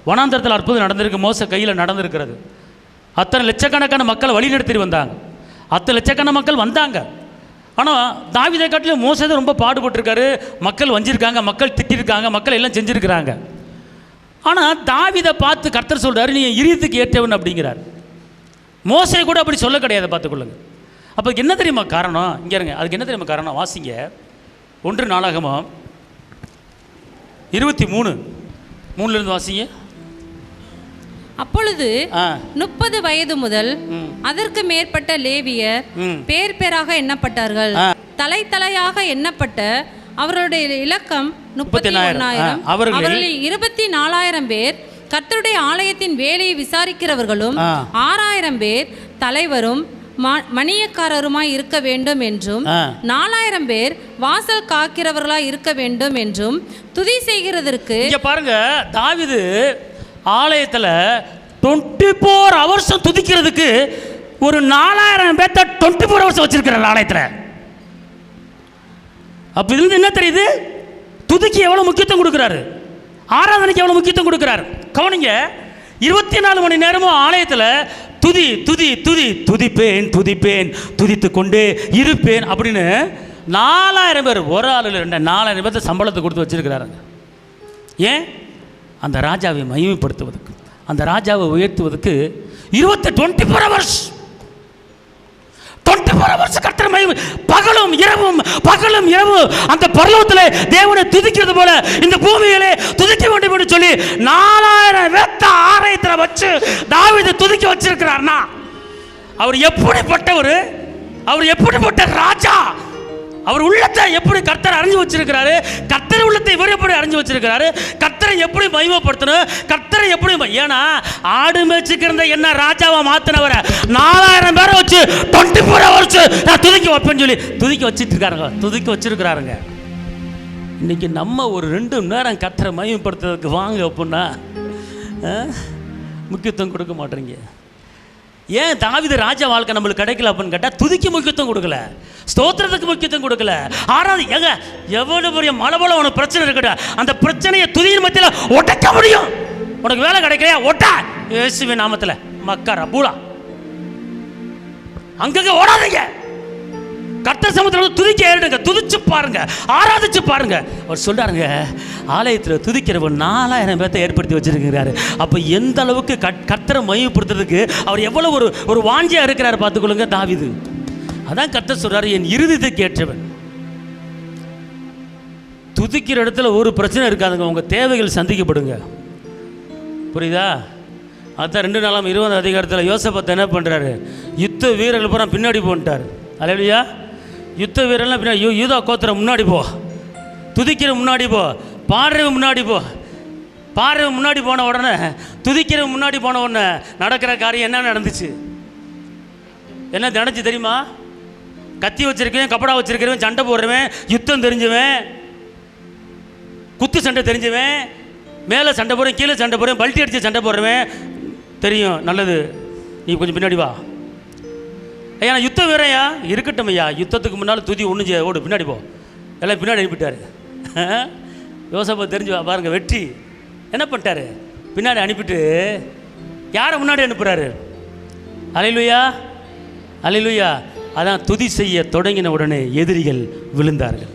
வனாந்தரத்தில் அற்புதம் நடந்திருக்கு, மோசே கையில் நடந்திருக்கிறது. அத்தனை லட்சக்கணக்கான மக்களை வழி நடத்திட்டு வந்தாங்க. அத்தனை லட்சக்கணக்கான மக்கள் வந்தாங்க. ஆனால் தாவீதை காட்டிலும் மோசே தான் ரொம்ப பாடுபட்டிருக்காரு. மக்கள் வஞ்சிருக்காங்க, மக்கள் திட்டிருக்காங்க, மக்கள் எல்லாம் செஞ்சுருக்கிறாங்க. ஆனால் தாவீதை பார்த்து கர்த்தர் சொல்கிறாரு, நீ இருதயத்துக்கு ஏற்றவன் அப்படிங்கிறார். மோசே கூட அப்படி சொல்ல கிடையாது, பார்த்துக்கொள்ளுங்க. அப்போ என்ன தெரியுமா காரணம்? இங்கே இருங்க, அதுக்கு என்ன தெரியுமா காரணம்? வாசிங்க 1 நாளாகமம் 23:3 வாசிங்க. அப்பொழுது 30 வயது முதல் அதற்கு மேற்பட்ட லேவியர் பேர் பேராக எண்ணப்பட்டார்கள். தலை தலையாக எண்ணப்பட்ட அவர்களுடைய இலக்கம் 31,000. அவர்களில் 24,000 பேர் கர்த்தருடைய ஆலயத்தின் வேலையை விசாரிக்கிறவர்களும் 6,000 பேர் தலைவரும் மணியக்காரருமாய் இருக்க வேண்டும் என்றும் 4,000 பேர் வாசல் காக்கிறவர்களாய் இருக்க வேண்டும் என்றும் துதி செய்கிறதற்கு. இங்க பாருங்க, தாவீது ஆலயத்தில் 24 hours துதிக்கிறதுக்கு ஒரு 4,000 பேர்த்த 24 hours வச்சிருக்கிறார் ஆலயத்தில். அப்போ இதுல என்ன தெரியுது? துதிக்கு எவ்வளோ முக்கியத்துவம் கொடுக்குறாரு, ஆராதனைக்கு எவ்வளோ முக்கியத்துவம் கொடுக்குறாரு. கவனிங்க, 24 மணி நேரமும் ஆலயத்தில் துதி துதி துதி துதிப்பேன் துதிப்பேன் துதித்து கொண்டே இருப்பேன் அப்படின்னு 4,000 பேர், ஒரு ஆள் 4,000 பேர்த்த சம்பளத்தை கொடுத்து வச்சிருக்கிறாருங்க. ஏன்? அந்த ராஜாவை மகிமைப்படுத்துவதற்கு, அந்த ராஜாவை உயர்த்துவதற்கு 24 hours கர்த்தர் மகிமை. பகலும் இரவும் பகலும் இரவும் அந்த பரலோகத்தில் தேவனை துதிக்கிறது போல இந்த பூமியிலே துதிக்க வேண்டும் என்று சொல்லி 4,000 பேர்த்த ஆலயத்தில் வச்சு தாவீதை துதிக்க வச்சிருக்கிறார்னா அவர் எப்படிப்பட்டவர்? அவர் எப்படிப்பட்ட ராஜா? அவர் உள்ளத்தை எப்படி கர்த்தர் அறிஞ்சு வச்சிருக்கிறாரு? கர்த்தர் உள்ளத்தை இவர் எப்படி அறிஞ்சு வச்சிருக்கிறாரு? கர்த்தரை எப்படி மகிமைப்படுத்தணும்? கர்த்தரை எப்படி, ஏன்னா ஆடு மேய்ச்சிக்கிறத என்ன ராஜாவை மாத்தினவரை 4,000 பேரை வச்சு 24 hours நான் துதிக்க வைப்பேன்னு சொல்லி துதிக்க வச்சிருக்கிறாருங்க. இன்னைக்கு நம்ம ஒரு 2 மணி நேரம் கர்த்தரை மகிமைப்படுத்துறதுக்கு வாங்க அப்படின்னா முக்கியத்துவம் கொடுக்க மாட்டேறீங்க. ஏன் தாவீது ராஜா வாழ்க்கை நம்மளுக்கு கிடைக்கல அப்படின்னு கேட்டால், துதிக்கு முக்கியத்துவம் கொடுக்கல, ஸ்தோத்திரத்துக்கு முக்கியத்துவம் கொடுக்கல. ஏங்க எவ்வளவு பெரிய மலை போல உனக்கு பிரச்சனை இருக்கட்டும், அந்த பிரச்சனையை துதியின் மத்தியில் ஒட்டக்க முடியும். உனக்கு வேலை கிடைக்கலையா? ஒட்டா இயேசுவின் நாமத்தில் மக்கா ரபூலா. அங்கங்க ஓடாதீங்க, கர்த்தர் சமூகத்தில் துதிக்க ஏறிடுங்க, துதிச்சு பாருங்க, ஆராதிச்சு பாருங்க. அவர் சொல்றாருங்க, ஆலயத்தில் துதிக்கிறவன் 4,000 பேர்த்தை ஏற்படுத்தி வச்சிருக்கிறாரு. அப்போ எந்த அளவுக்கு கர்த்தரை மகிமைப்படுத்துறதுக்கு அவர் எவ்வளவு ஒரு வாஞ்சியா இருக்கிறாரு பார்த்துக்கொள்ளுங்க தாவீது. அதான் கர்த்தர் சொல்றாரு, என் இருதயத்துக்கு ஏற்றவன். துதிக்கிற இடத்துல ஒரு பிரச்சனை இருக்காதுங்க, உங்க தேவைகள் சந்திக்கப்படுங்க. புரியுதா? அதான் 2 நாளாம் 20 அதிகாரத்தில் யோசேப்பு என்ன பண்றாரு? யுத்த வீரர்கள் பூரா பின்னாடி போன்ட்டார். அல்லேலூயா. யுத்த வீரர்லாம் பின்னாடி, யூதா கோத்திரம் முன்னாடி போ, துதிக்கிற முன்னாடி போ, பாடுறவன் முன்னாடி போ. பாடுறவன் முன்னாடி போன உடனே, துதிக்கிறவன் முன்னாடி போன உடனே நடக்கிற காரியம் என்ன நடந்துச்சு? என்ன நடந்துச்சு தெரியுமா? கத்தி வச்சிருக்கவன், கப்படா வச்சிருக்கிறவன், சண்டை போடுறவன், யுத்தம் தெரிஞ்சவன், குத்து சண்டை தெரிஞ்சவன், மேலே சண்டை போடுறேன் கீழே சண்டை போடுறேன், பல்ட்டி அடித்து சண்டை போடுறவன் தெரியும். நல்லது, நீ கொஞ்சம் பின்னாடி வா. ஐயா நான் யுத்தம் வேறையா இருக்கட்டும் ஐயா, யுத்தத்துக்கு முன்னால் துதி ஒன்று செய்ய, ஓடு பின்னாடி போ. எல்லாம் பின்னாடி அனுப்பிட்டாரு. யோசேப்பு தெரிஞ்சு பாருங்க, வெற்றி என்ன பண்ணிட்டாரு? பின்னாடி அனுப்பிட்டு யாரை முன்னாடி அனுப்புகிறாரு? அல்லேலூயா, அல்லேலூயா. அதான் துதி செய்ய தொடங்கின உடனே எதிரிகள் விழுந்தார்கள்.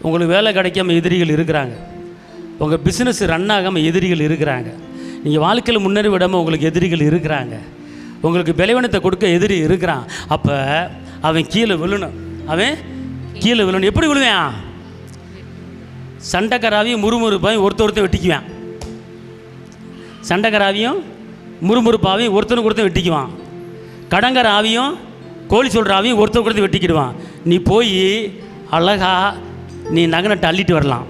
உங்களுக்கு வேலை கிடைக்காம எதிரிகள் இருக்கிறாங்க, உங்கள் பிஸ்னஸ் ரன் ஆகாமல் எதிரிகள் இருக்கிறாங்க, நீங்கள் வாழ்க்கையில் முன்னேறி விடாமல் உங்களுக்கு எதிரிகள் இருக்கிறாங்க, உங்களுக்கு பலவீனத்தை கொடுக்க எதிரி இருக்கிறான். அப்போ அவன் கீழே விழணும், அவன் கீழே விழணும். எப்படி விழுவேன்? சண்டைக்காராவையும் முறுமுறுப்பாவையும் ஒருத்தர் வெட்டிக்குவான். சண்டைக்காராவையும் முறுமுறுப்பாவையும் ஒருத்தர் வெட்டிக்குவான். கடங்கர ஆவியும் கோழி சொல்கிற ஆவியும் ஒருத்தர் வெட்டிக்கிடுவான். நீ போய் அழகா நீ நகனட்டை அள்ளிட்டு வரலாம்,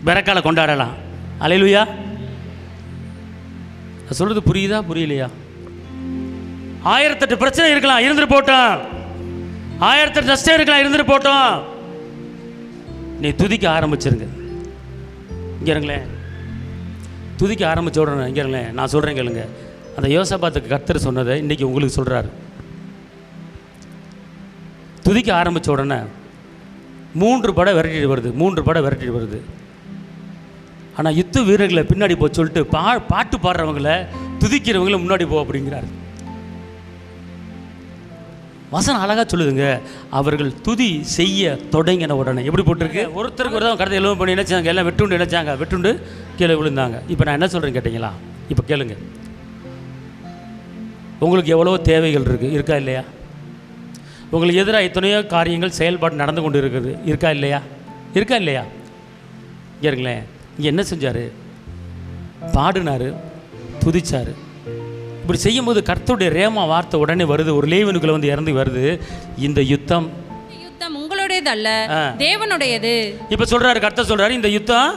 பிறக்கால கொண்டாடலாம். அல்லேலூயா. சொல்கிறது புரியுதா புரியலையா? 1008 பிரச்சனை இருக்கலாம், இருந்துட்டு போட்டோம். 1008 நஷ்டம் இருக்கலாம், இருந்துட்டு போட்டோம். நீ துதிக்க ஆரம்பிச்சிருங்க. இங்கே இருங்களேன், துதிக்க ஆரம்பித்த உடனே இங்கே இருங்களேன், நான் சொல்கிறேன் கேளுங்க. அந்த யோசபாத்துக்கு கர்த்தர் சொன்னதை இன்றைக்கி உங்களுக்கு சொல்கிறாரு. துதிக்க ஆரம்பித்த உடனே 3 படை விரட்டிட்டு வருது. ஆனால் யுத்த வீரர்களை பின்னாடி போய் சொல்லிட்டு பாட்டு பாடுறவங்களை துதிக்கிறவங்கள முன்னாடி போ அப்படிங்கிறார். வசனம் அழகாக சொல்லுதுங்க. அவர்கள் துதி செய்ய தொடங்கின உடனே எப்படி போட்டிருக்கு, ஒருத்தருக்கு ஒரு தான் கடத்தை எல்லாம் பண்ணி நினைச்சாங்க, எல்லாம் வெட்டுண்டு நினைச்சாங்க, வெட்டுண்டு கீழே விழுந்தாங்க. இப்போ நான் என்ன சொல்கிறேன் கேட்டிங்களா? இப்போ கேளுங்க, உங்களுக்கு எவ்வளோ தேவைகள் இருக்கா இல்லையா? உங்களுக்கு எதிராக எத்தனையோ காரியங்கள் செயல்பாடு நடந்து கொண்டு இருக்குது, இருக்கா இல்லையா? இருங்களேன், இங்கே என்ன செஞ்சார்? பாடினார், துதிச்சார். இப்படி செய்யும்போது கர்த்தருடைய ரேமா வார்த்தை உடனே வருது. ஒரு லேவியனுக்குள்ள வந்து இறந்து வருது, இந்த யுத்தம் உங்களுடையது அல்ல, தேவனுடையது. இப்ப சொல்றாரு, கர்த்தர் சொல்றாரு, இந்த யுத்தம்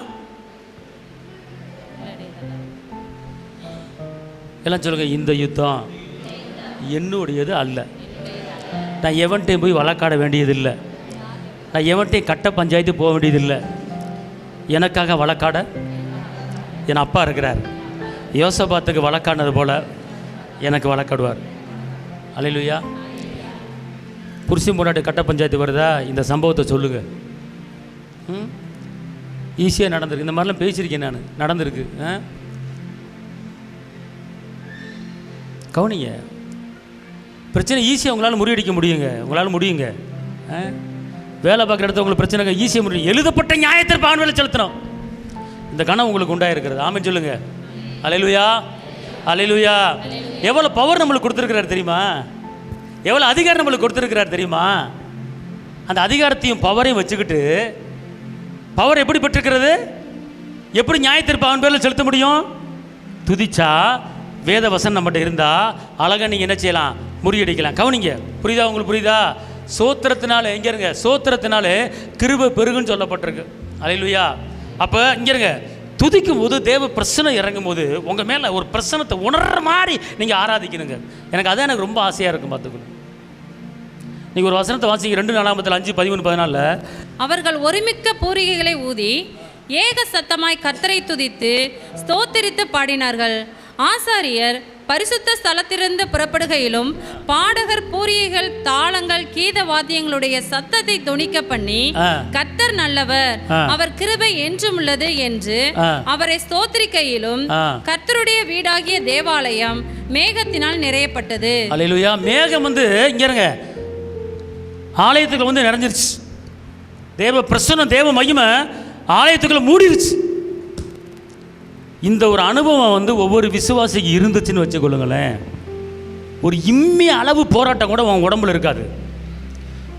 எல்லாம் சொல்லுங்க, இந்த யுத்தம் என்னுடையது அல்ல. நான் எவன்ட்டையும் போய் வழக்காட வேண்டியதில்லை, நான் எவன்ட்டையும் கட்ட பஞ்சாயத்து போக வேண்டியதில்லை. எனக்காக வழக்காட என் அப்பா இருக்கிறார். யோசபாத்துக்கு வழக்கானது போல எனக்கு வழக்காடுவார். அல்லேலூயா. புருஷன் பொண்டாட்டி கட்ட பஞ்சாயத்து வருதா? இந்த சம்பவத்தை சொல்லுங்க. ஈஸியாக நடந்திருக்கு. இந்த மாதிரிலாம் பேசியிருக்கேன் நான், நடந்திருக்கு. கவனிங்க, பிரச்சனை ஈஸியாக உங்களால் முறியடிக்க முடியுங்க. வேலை பார்க்குற இடத்துல உங்களுக்கு பிரச்சனை ஈஸியாக முடியும். எழுதப்பட்ட நியாயத்திற்கு ஆண்வேலை செலுத்தணும். இந்த கணம் உங்களுக்கு உண்டாயிருக்கிறது. ஆமென் சொல்லுங்க. அல்லேலூயா, அல்லேலூயா. எவ்வளோ பவர் நம்மளுக்கு கொடுத்துருக்கிறார் தெரியுமா? எவ்வளோ அதிகாரம் நம்மளுக்கு கொடுத்துருக்கிறார் தெரியுமா? அந்த அதிகாரத்தையும் பவரையும் வச்சுக்கிட்டு, பவர் எப்படி பெற்றிருக்கிறது? எப்படி நியாயத்திற்கு ஆண்வேலை செலுத்த முடியும்? துதிச்சா, வேத வசனம் நம்மகிட்ட இருந்தால் அழகாக நீங்கள் என்ன செய்யலாம்? முறியடிக்கலாம். கவனிங்க, புரியுதா? உங்களுக்கு புரியுதா? சோத்திரத்தினால எங்கே இருங்க, சோத்திரத்தினால கிருபை பெருகுன்னு சொல்லப்பட்டிருக்கு. அல்லேலூயா. அப்போ இங்கே இருங்க, துதிக்கும் போது தேவ பிரசனம் இறங்கும் போது உங்கள் மேலே ஒரு பிரசனத்தை உணர்ற மாதிரி நீங்கள் ஆராதிக்கணுங்க. எனக்கு அதான் ரொம்ப ஆசையாக இருக்கும். பார்த்துக்கணும், நீங்கள் ஒரு வசனத்தை வாசிங்க. 2 நாளாகமத்தில் 5:13-14. அவர்கள் ஒருமிக்க பூரிகைகளை ஊதி ஏக சத்தமாய் கர்த்தரை துதித்து ஸ்தோத்திரித்து பாடினார்கள். ஆசாரியர் பரிசுத்த ஸ்தலத்திலிருந்து புறப்படுகையிலும் பாடகர் பூரியைகள் தாளங்கள் கீத வாத்தியங்களுடைய சத்தத்தை தொனிக்க பண்ணி கர்த்தர் நல்லவர், அவர் கிருபை என்றும் உள்ளது என்று அவரை ஸ்தோத்திரிக்கையிலும் கர்த்தருடைய வீடாகிய தேவாலயம் மேகத்தினால் நிறையப்பட்டது. அல்லேலூயா. மேகம் வந்து இங்க இருங்க, ஆலயத்துக்குள்ள வந்து நிறைஞ்சிருச்சு. தேவ பிரசன்னம், தேவ மகிமை ஆலயத்துக்குள்ள மூடிருச்சு. இந்த ஒரு அனுபவம் வந்து ஒவ்வொரு விசுவாசிக்கு இருந்துச்சுன்னு வச்சுக்கொள்ளுங்களேன், ஒரு இம்மி அளவு போராட்டம் கூட உன் உடம்புல இருக்காது.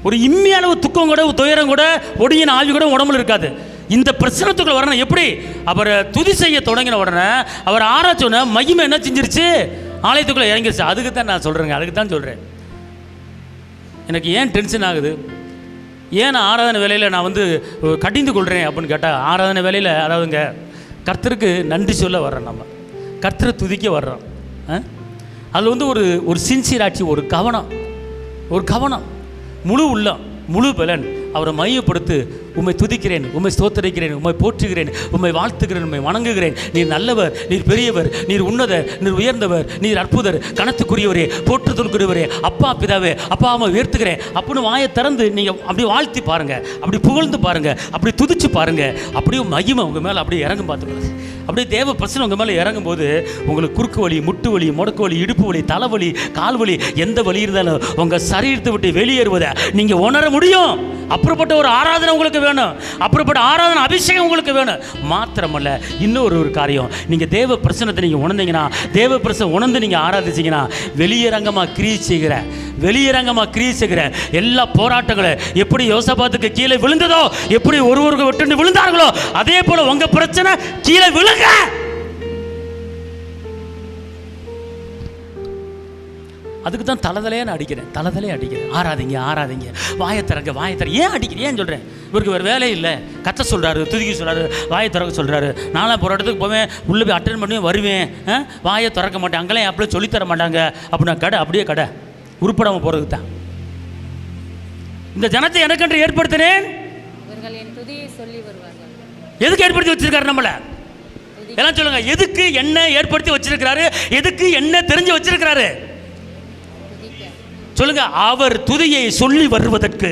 ஒரு இம்மி அளவு துக்கம் கூட, துயரம் கூட, ஒடியின் ஆவி கூட உடம்புல இருக்காது. இந்த பிரச்சனத்துக்குள்ள வரணும். எப்படி? அவர் துதி செய்ய தொடங்கின உடனே, அவர் ஆராய்ச்சோன்னா மகிமை என்ன செஞ்சிருச்சு? ஆலயத்துக்குள்ளே இறங்கிருச்சு. அதுக்கு தான் நான் சொல்கிறேங்க, அதுக்கு தான் சொல்கிறேன். எனக்கு ஏன் டென்ஷன் ஆகுது, ஏன் ஆராதனை வேலையில் நான் வந்து கடிந்து கொள்கிறேன் அப்படின்னு கேட்டால், ஆராதனை வேலையில் அதாவதுங்க கர்த்தருக்கு நன்றி சொல்ல வர்றோம், நம்ம கர்த்தரை துதிக்க வர்றோம். அதில் வந்து ஒரு சின்சியராட்சி, ஒரு கவனம், முழு உள்ளம், முழு பலன். அவரை மையப்படுத்து. உம்மை துதிக்கிறேன், உம்மை ஸ்தோத்தரிக்கிறேன், உம்மை போற்றுகிறேன், உம்மை வாழ்த்துகிறேன், உம்மை வணங்குகிறேன். நீர் நல்லவர், நீர் பெரியவர், நீர் உன்னதர், நீர் உயர்ந்தவர், நீர் அற்புதர், கனத்துக்குரியவரே, போற்றுதலுக்குரியவரே, அப்பா பிதாவே, அப்பா அம்மா உயர்த்துகிறேன் அப்படின்னு வாயை திறந்து நீங்கள் அப்படி வாழ்த்தி பாருங்கள், அப்படி புகழ்ந்து பாருங்கள், அப்படி துதிச்சு பாருங்கள். அப்படியே மகிமை உங்கள் மேலே அப்படியே இறங்கும். பார்த்துக்கிறது அப்படியே தேவ பிரச்சனை உங்கள் மேலே இறங்கும்போது உங்களுக்கு குறுக்கு வலி, முட்டு வலி, முடக்கு வலி, இடுப்பு வலி, தலைவலி, கால் வலி, எந்த வலி இருந்தாலும் உங்கள் சரீரத்தை விட்டு வெளியேறுவதை நீங்கள் உணர முடியும். அப்படிப்பட்ட ஒரு ஆராதனை உங்களுக்கு வேணும், அப்படிப்பட்ட ஆராதனை அபிஷேகம் உங்களுக்கு வேணும். மாத்திரமல்ல, இன்னொரு காரியம், நீங்கள் தேவ பிரசனத்தை நீங்கள் உணர்ந்தீங்கன்னா, தேவ பிரசனம் உணர்ந்து நீங்கள் ஆராதிச்சிங்கன்னா, வெளியரங்கமாக கிரியை செய்கிற எல்லா போராட்டங்களை எப்படி யோசபாத்துக்கு கீழே விழுந்ததோ, எப்படி ஒருவருக்கு விட்டு விழுந்தார்களோ, அதே போல உங்க பிரச்சனை கீழே விழுங்க. அதுக்கு தான் தலைதலையாக நான் அடிக்கிறேன். ஆராதிங்க, வாயை திறங்க. ஏன் அடிக்கிறேன்? ஏன் சொல்கிறேன்? இவருக்கு வேறு வேலை இல்லை, கத்த சொல்கிறாரு, துதிக்க சொல்கிறாரு, வாயை திறக்க சொல்கிறாரு. நானும் போராட்டத்துக்கு போவேன், உள்ளே போய் அட்டென்ட் பண்ணி வருவேன், வாயை திறக்க மாட்டேன், அங்கெல்லாம் அப்படியே சொல்லித்தர மாட்டாங்க அப்படின்னா அப்படியே கடை உருப்படாமல் போகிறதுக்கு தான் இந்த ஜனத்தை எனக்கென்று ஏற்படுத்தினேன். அவர்கள் என் துதியை சொல்லி வருவார்கள். எதுக்கு ஏற்படுத்தி வச்சிருக்காரு நம்மள? எல்லாம் சொல்லுங்க. எதுக்கு என்ன ஏற்படுத்தி வச்சிருக்கிறாரு? எதுக்கு என்ன தெரிஞ்சு வச்சிருக்கிறாரு? சொல்லுங்க. அவர் துதியை சொல்லி வருவதற்கு,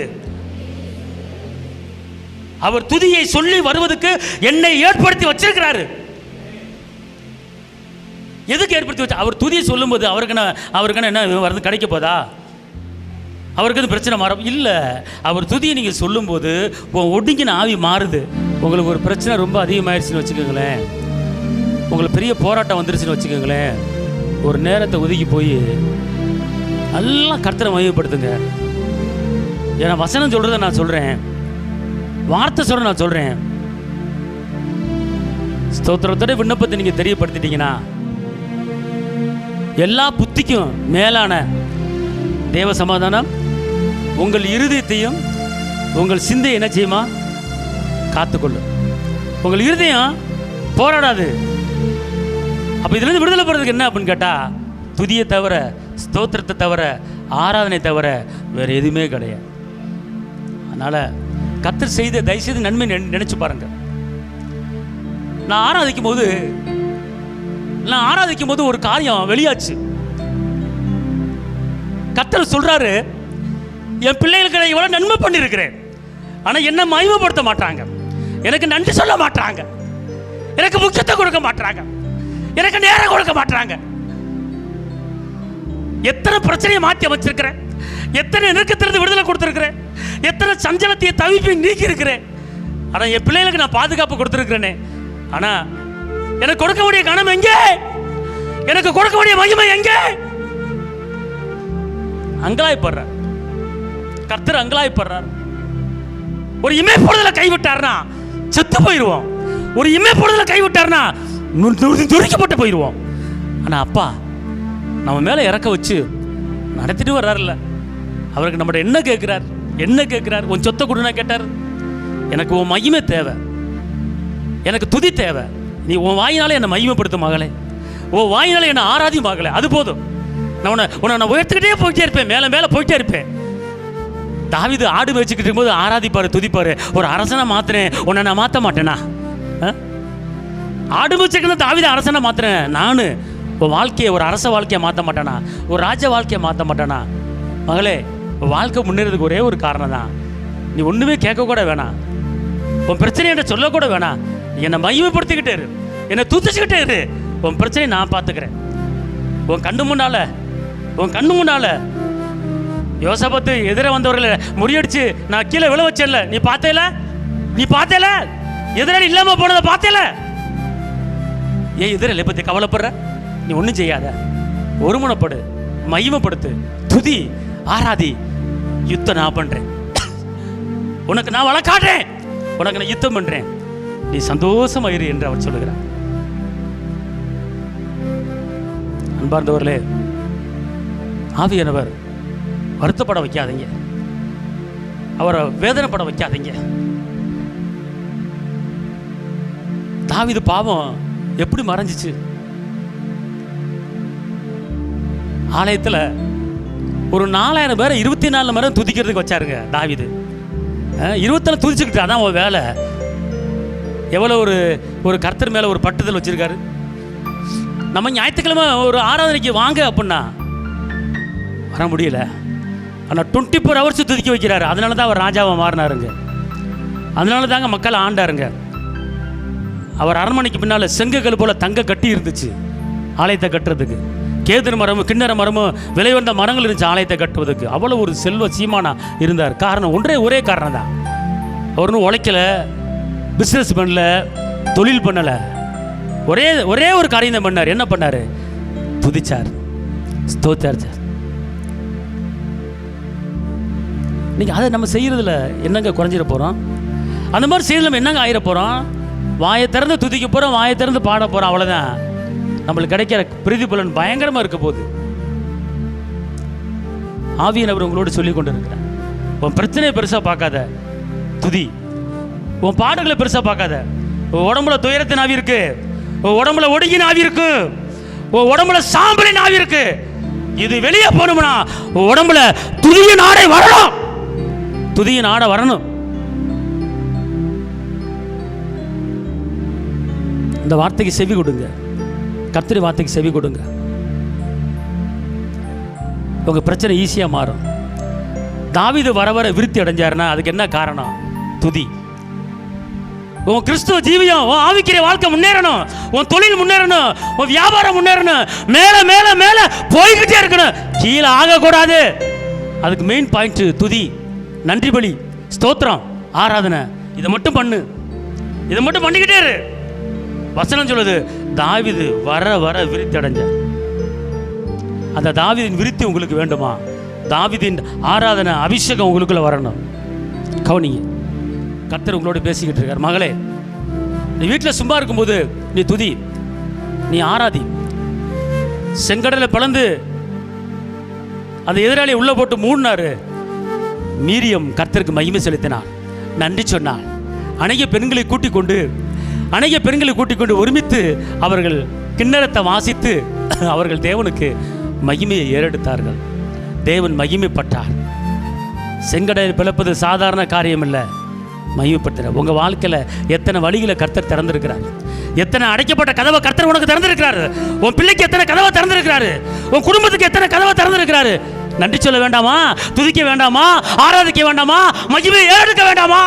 அவர் துதியை சொல்லி வருவதற்கு என்னை ஏற்படுத்தி வச்சிருக்கிறாரு. எதுக்கு ஏற்படுத்தி வச்சு? அவர் துதியை சொல்லும்போது அவருக்கு என்ன வருது? கிடைக்க போதா? அவருக்கு அது பிரச்சனை மாறும் இல்லை. அவர் துதியை நீங்கள் சொல்லும்போது ஒடுங்கின ஆவி மாறுது. உங்களுக்கு ஒரு பிரச்சனை ரொம்ப அதிகமாகிடுச்சுன்னு வச்சுக்கோங்களேன், உங்களுக்கு பெரிய போராட்டம் வந்துருச்சுன்னு வச்சுக்கோங்களேன், ஒரு நேரத்தை ஒதுக்கி போய் நல்லா கர்த்தரை மையப்படுத்துங்க. ஏன்னா வசனம் சொல்கிறத நான் சொல்கிறேன், வார்த்தை சொல்கிற நான் சொல்கிறேன். ஸ்தோத்திரத்தோட விண்ணப்பத்தை நீங்கள் தெரியப்படுத்திட்டீங்கன்னா எல்லா புத்திக்கும் மேலான தேவ சமாதானம் உங்கள் இருதயத்தையும் உங்கள் சிந்தை என்ன செய்யுமா? காத்துக்கொள்ளும். உங்கள் இருதயம் போராடாது. அப்போ இதுலேருந்து விடுதலை போகிறதுக்கு என்ன அப்படின்னு கேட்டால், துதியை தவிர, ஸ்தோத்திரத்தை தவிர, ஆராதனை தவிர வேறு எதுவுமே கிடையாது. அதனால் கர்த்தர் செய்த தயவுசெய்து நன்மை நினச்சி பாருங்க. நான் ஆராதிக்கும் போது ஒரு காரியம் வெளியாச்சு. கர்த்தர் சொல்றாரு, என் பிள்ளைகளுக்கு நான் இவ்வளவு நன்மை பண்ணியிருக்கிறேன், ஆனா என்ன மகிமைப்படுத்த மாட்டாங்க, எனக்கு நன்றி சொல்ல மாட்டாங்க, எனக்கு முக்கியத்துவம் கொடுக்க மாட்டாங்க, எனக்கு நேரம் கொடுக்க மாட்டாங்க. எத்தனை பிரச்சனையை மாற்றி அமைச்சிருக்கிறேன், எத்தனை நெருக்கத்திலிருந்து விடுதலை கொடுத்திருக்கிறேன், எத்தனை சஞ்சலத்தையை தவிப்பை நீக்கி இருக்கிறேன். ஆனா என் பிள்ளைகளுக்கு நான் பாதுகாப்பு கொடுத்திருக்கிறேனே, ஆனா எனக்கு கொடுக்க வேண்டிய கணம் எங்கே? எனக்கு கொடுக்க வேண்டிய மகிமை எங்கே? அங்கலாய்ப்படுறார் கர்த்தர், அங்கலாய்ப்படுறார். ஒரு இமைப்பொழுதுல கைவிட்டார்னா செத்து போயிடுவோம். ஒரு இமைப்பொழுதுல கைவிட்டார்னா துரிக்கப்பட்டு போயிடுவோம். ஆனா அப்பா நம்ம மேல இறக்க வச்சு நடத்திட்டு வர்றாருல்ல, அவருக்கு நம்மகிட்ட என்ன கேட்கிறார்? என்ன கேட்கிறார்? உன் சொத்தை கொடுனா கேட்டார். எனக்கு உன் மகிமை தேவை, எனக்கு துதி தேவை. நீ உன் வாயினாலே என்னை மகிமைப்படுத்த மகளே, உன் வாயினாலே என்னை ஆராதி மகளே, அது போதும். நான் உயர்த்துக்கிட்டே போயிட்டே இருப்பேன், மேலே மேலே போயிட்டே இருப்பேன். தாவீது ஆடு வச்சுக்கிட்டு இருக்கும்போது ஆராதிப்பாரு, துதிப்பாரு. ஒரு அரசனை மாத்துறேன், உன்னை நான் மாற்ற மாட்டேனா? ஆடு வச்சுக்கிட்டு தாவீது அரசனை மாத்துறேன் நான். உன் வாழ்க்கையை ஒரு அரச வாழ்க்கையை மாற்ற மாட்டேனா? ஒரு ராஜ வாழ்க்கையை மாற்ற மாட்டேனா? மகளே, வாழ்க்கை முன்னேறதுக்கு ஒரே ஒரு காரணம் தான். நீ ஒன்றுமே கேட்கக்கூட வேணாம், உன் பிரச்சனை என்கிட்ட சொல்லக்கூட வேணாம். என்னை மகிமைப்படுத்திக்கிட்டே இரு, என்னை தூத்துச்சுக்கிட்டே இரு. உன் பிரச்சனையை நான் பார்த்துக்கிறேன். உன் கண்ணு முன்னால யோசபாத்து எதிர வந்தவர்களை முறியடிச்சு நான் கீழே விழ வச்சேன்ல, நீ பார்த்தேல? எதிராளி இல்லாம போனதை பார்த்தேல? ஏன் எதிராளி பத்தி கவலைப்படுற? நீ ஒன்றும் செய்யாத, ஒருமுனைப்படு, மகிமைப்படுத்து, துதி, ஆராதி. யுத்தம் நான் பண்றேன், உனக்கு நான் வழக்காடுறேன், உனக்கு நான் யுத்தம் பண்றேன், நீ சந்தோஷமா இரு என்று அவர் சொல்லுகிறார். அன்பார்ந்தவர்களே, ஆவியானவர் வருத்தப்பட வைக்காதீங்க, அவரை வேதனைப்பட வைக்காதீங்க. தாவீது பாவம் எப்படி மறைஞ்சிச்சு? ஆலயத்தில் ஒரு 4000 பேரை 24 மணி நேரம் துதிக்கிறதுக்கு வச்சாருங்க தாவீது. 24 துதிச்சுக்கிட்டு, அதான் ஒரு வேலை. எவ்வளோ ஒரு கர்த்தர் மேலே ஒரு பட்டுதல் வச்சிருக்காரு. நம்ம ஞாயிற்றுக்கிழமை ஒரு ஆராதனைக்கு வாங்க அப்படின்னா வர முடியல, ஆனால் 24 hours துதிக்க வைக்கிறாரு. அதனால தான் அவர் ராஜாவை மாறினாருங்க, அதனால தாங்க மக்களை ஆண்டாருங்க. அவர் அரண்மனைக்கு பின்னால் செங்கல் போல தங்க கட்டி இருந்துச்சு ஆலயத்தை கட்டுறதுக்கு. கேதுரு மரமும் கிண்ணற மரமும் விலை வந்த மரங்கள் இருந்துச்சு ஆலயத்தை கட்டுவதற்கு. அவ்வளோ ஒரு செல்வ சீமானா இருந்தார். காரணம் ஒரே காரணம் தான். அவர் ஒன்றும் உழைக்கலை, பிஸ்னஸ் பண்ணல, தொழில் பண்ணலை. ஒரே ஒரு காரியம் தான் பண்ணார். என்ன பண்ணார்? துதிச்சார், ஸ்தோத்திரிச்சார். இன்னைக்கு அதை நம்ம செய்யறதுல என்னங்க குறைஞ்சிட போகிறோம்? அந்த மாதிரி செய்யறது நம்ம என்னங்க ஆயிட போகிறோம்? வாயை திறந்து துதிக்க போகிறோம், வாயை திறந்து பாட போகிறோம், அவ்வளோதான். நம்மளுக்கு கிடைக்கிற பிரதிபலன் பயங்கரமாக இருக்க போகுது. ஆவியானவர் உங்களோடு சொல்லி கொண்டு இருக்கிறார். உன் பிரச்சனையை பெருசாக பார்க்காத, துதி. உன் பாடுகளை பெருசாக பார்க்காத. உன் உடம்புல துயரத்தின் ஆவி இருக்கு, உன் உடம்புல ஒடுங்கின ஆவி இருக்கு, உன் உடம்புல சாம்பலின் ஆவி இருக்கு. இது வெளியே போகணும்னா உன் உடம்புல துதியின் ஆடை வரணும், துதியின் ஆடை வரணும். இந்த வார்த்தைக்கு செவி கொடுங்க, கர்த்தருடைய வார்த்தைக்கு செவி கொடுங்க. உங்கள் பிரச்சனை ஈஸியாக மாறும். தாவீது வர வர விருத்தி அடைஞ்சாருன்னா அதுக்கு என்ன காரணம்? துதி. உன் கிறிஸ்துவ ஜீவியம், உன் ஆவிக்கிற வாழ்க்கை முன்னேறணும், உன் தொழில் முன்னேறணும், உன் வியாபாரம் முன்னேறணும், மேலே மேலே மேலே போய்கிட்டே இருக்கணும், கீழே ஆகக்கூடாது. அதுக்கு மெயின் பாயிண்ட் துதி, நன்றி பலி, ஸ்தோத்திரம், ஆராதனை. இதை மட்டும் பண்ணு, இதை மட்டும் பண்ணிக்கிட்டே இரு. வசனம் சொல்லுது, தாவீது வர வர விருத்தி அடைஞ்சார். அந்த தாவீதின் விருத்தி உங்களுக்கு வேண்டுமா? தாவீதின் ஆராதனை அபிஷேகம் உங்களுக்குள்ள வரணும். கவனிங்க, கர்த்தர் உங்களோட பேசிக்கிட்டு இருக்கார். மகளே, நீ வீட்டில் சும்மா இருக்கும்போது நீ துதி, நீ ஆராதி. செங்கடலை பிளந்து அந்த எதிராளியை உள்ள போட்டு மூடினாரு. மீரியம் கர்த்தருக்கு மகிமை செலுத்தினார், நன்றி சொன்னார். அநேக பெண்களை கூட்டிக் கொண்டு ஒருமித்து அவர்கள் கிண்ணறத்தை வாசித்து அவர்கள் தேவனுக்கு மகிமையை ஏறெடுத்தார்கள். தேவன் மகிமைப்பட்டார். செங்கடலை பிளப்பது சாதாரண காரியம் இல்லை, மகிமைப்படுத்துகிறார். உங்கள் வாழ்க்கையில் எத்தனை வழிகளை கர்த்தர் திறந்திருக்கிறார், எத்தனை அடைக்கப்பட்ட கதவை கர்த்தர் உனக்கு திறந்திருக்கிறாரு. உன் பிள்ளைக்கு எத்தனை கதவை திறந்திருக்கிறாரு, உன் குடும்பத்துக்கு எத்தனை கதவை திறந்திருக்கிறாரு. நன்றி சொல்ல வேண்டாமா? துதிக்க வேண்டாமா? ஆராதிக்க வேண்டாமா? மகிமையை ஏறெடுக்க வேண்டாமா?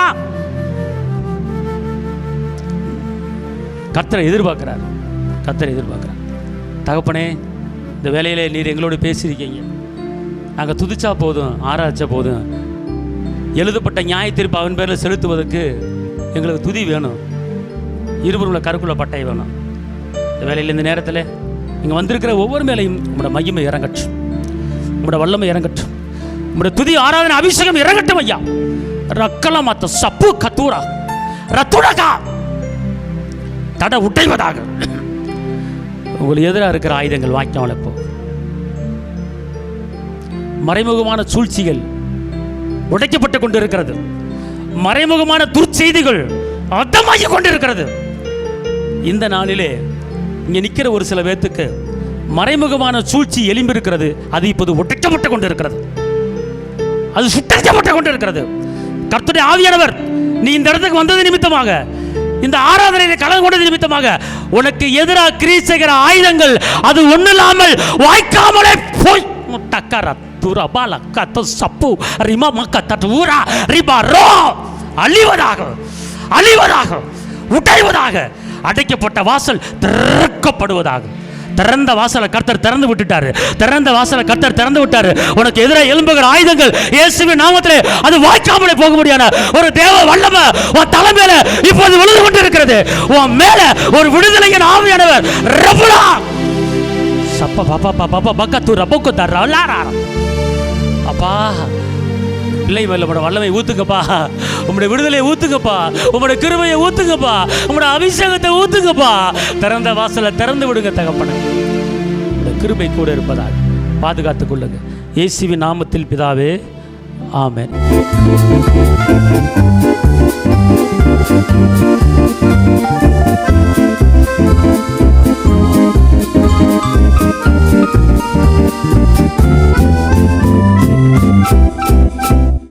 கர்த்தரை எதிர்பார்க்கிறார். தகப்பனே, இந்த வேலையிலே நீர் எங்களோடு பேசியிருக்கீங்க. நாங்கள் துதிச்சா போதும், ஆராய்ச்சா போதும். எழுதப்பட்ட நியாய தீர்ப்பு அவன் பேரில் செலுத்துவதற்கு எங்களுக்கு துதி வேணும், இருபுறமுள்ள கருக்குள்ள பட்டை வேணும். இந்த வேலையில் இந்த நேரத்தில் இங்கே வந்திருக்கிற ஒவ்வொரு மேலையும் உங்களோட மகிமை இறங்கட்டும், உங்களோட வல்லமை இறங்கட்டும், உங்களோட துதி ஆராதனை அபிஷேகம் இறங்கட்டும் ஐயா. ரக்கல மாத்த சப்பு கத்தூரா ரத்துடகா தடை உடைவதாக. உங்களுக்கு எதிராக இருக்கிற ஆயுதங்கள் வாக்கியம் வளர்ப்போ. மறைமுகமான சூழ்ச்சிகள் உடைக்கப்பட்டு கொண்டிருக்கிறது, மறைமுகமான துர்ச்செய்திகள் அர்த்தமாகி கொண்டிருக்கிறது. இந்த நாளிலே இங்கே நிற்கிற ஒரு சில பேத்துக்கு மறைமுகமான சூழ்ச்சி எலும்பிருக்கிறது. அது இப்போது உடைக்கப்பட்டு கொண்டிருக்கிறது, அது சுட்டரிக்கப்பட்டு கொண்டிருக்கிறது. கர்த்தருடைய ஆவியானவர் நீ இந்த இடத்துக்கு வந்தது நிமித்தமாக, இந்த ஆராதனையில் கலந்து கொண்டது நிமித்தமாக உனக்கு எதிராக கிரியை செய்கிற ஆயுதங்கள் அது ஒன்றும் இல்லாமல் வாய்க்காமலே போய் அழிவதாக, உடைவதாக, அடைக்கப்பட்ட வாசல் திறக்கப்படுவதாக. திறந்த வாசலை கர்த்தர் திறந்து விட்டுட்டாரு, உனக்கு எதிராக எழும்புகிற ஆயுதங்கள் இயேசுவின் நாமத்திலே அது வாய்க்காமலே போக முடியாது. ஒரு தேவ வல்லமை உன் தலைமையில இப்போது விழுந்து கொண்டிருக்கிறது. உன் மேல ஒரு விடுதலையின் ஆவியானவர் ரபுலா சப்பா பாப்பா பாப்பா பக்கத்து ரபோக்கு தர்றாரா. அப்பா, பிள்ளை மேல உங்களோட வல்லமை ஊத்துங்கப்பா, உங்களுடைய விடுதலையை ஊத்துங்கப்பா, உங்களுடைய கிருபையை ஊத்துங்கப்பா, உங்களுடைய அபிஷேகத்தை ஊத்துங்கப்பா. திறந்த வாசலை திறந்து விடுங்க தகப்பனே. உங்களுடைய கிருபை கூட இருப்பதாக பாதுகாத்துக் கொள்ளுங்க. இயேசுவின் நாமத்தில் பிதாவே, ஆமென்.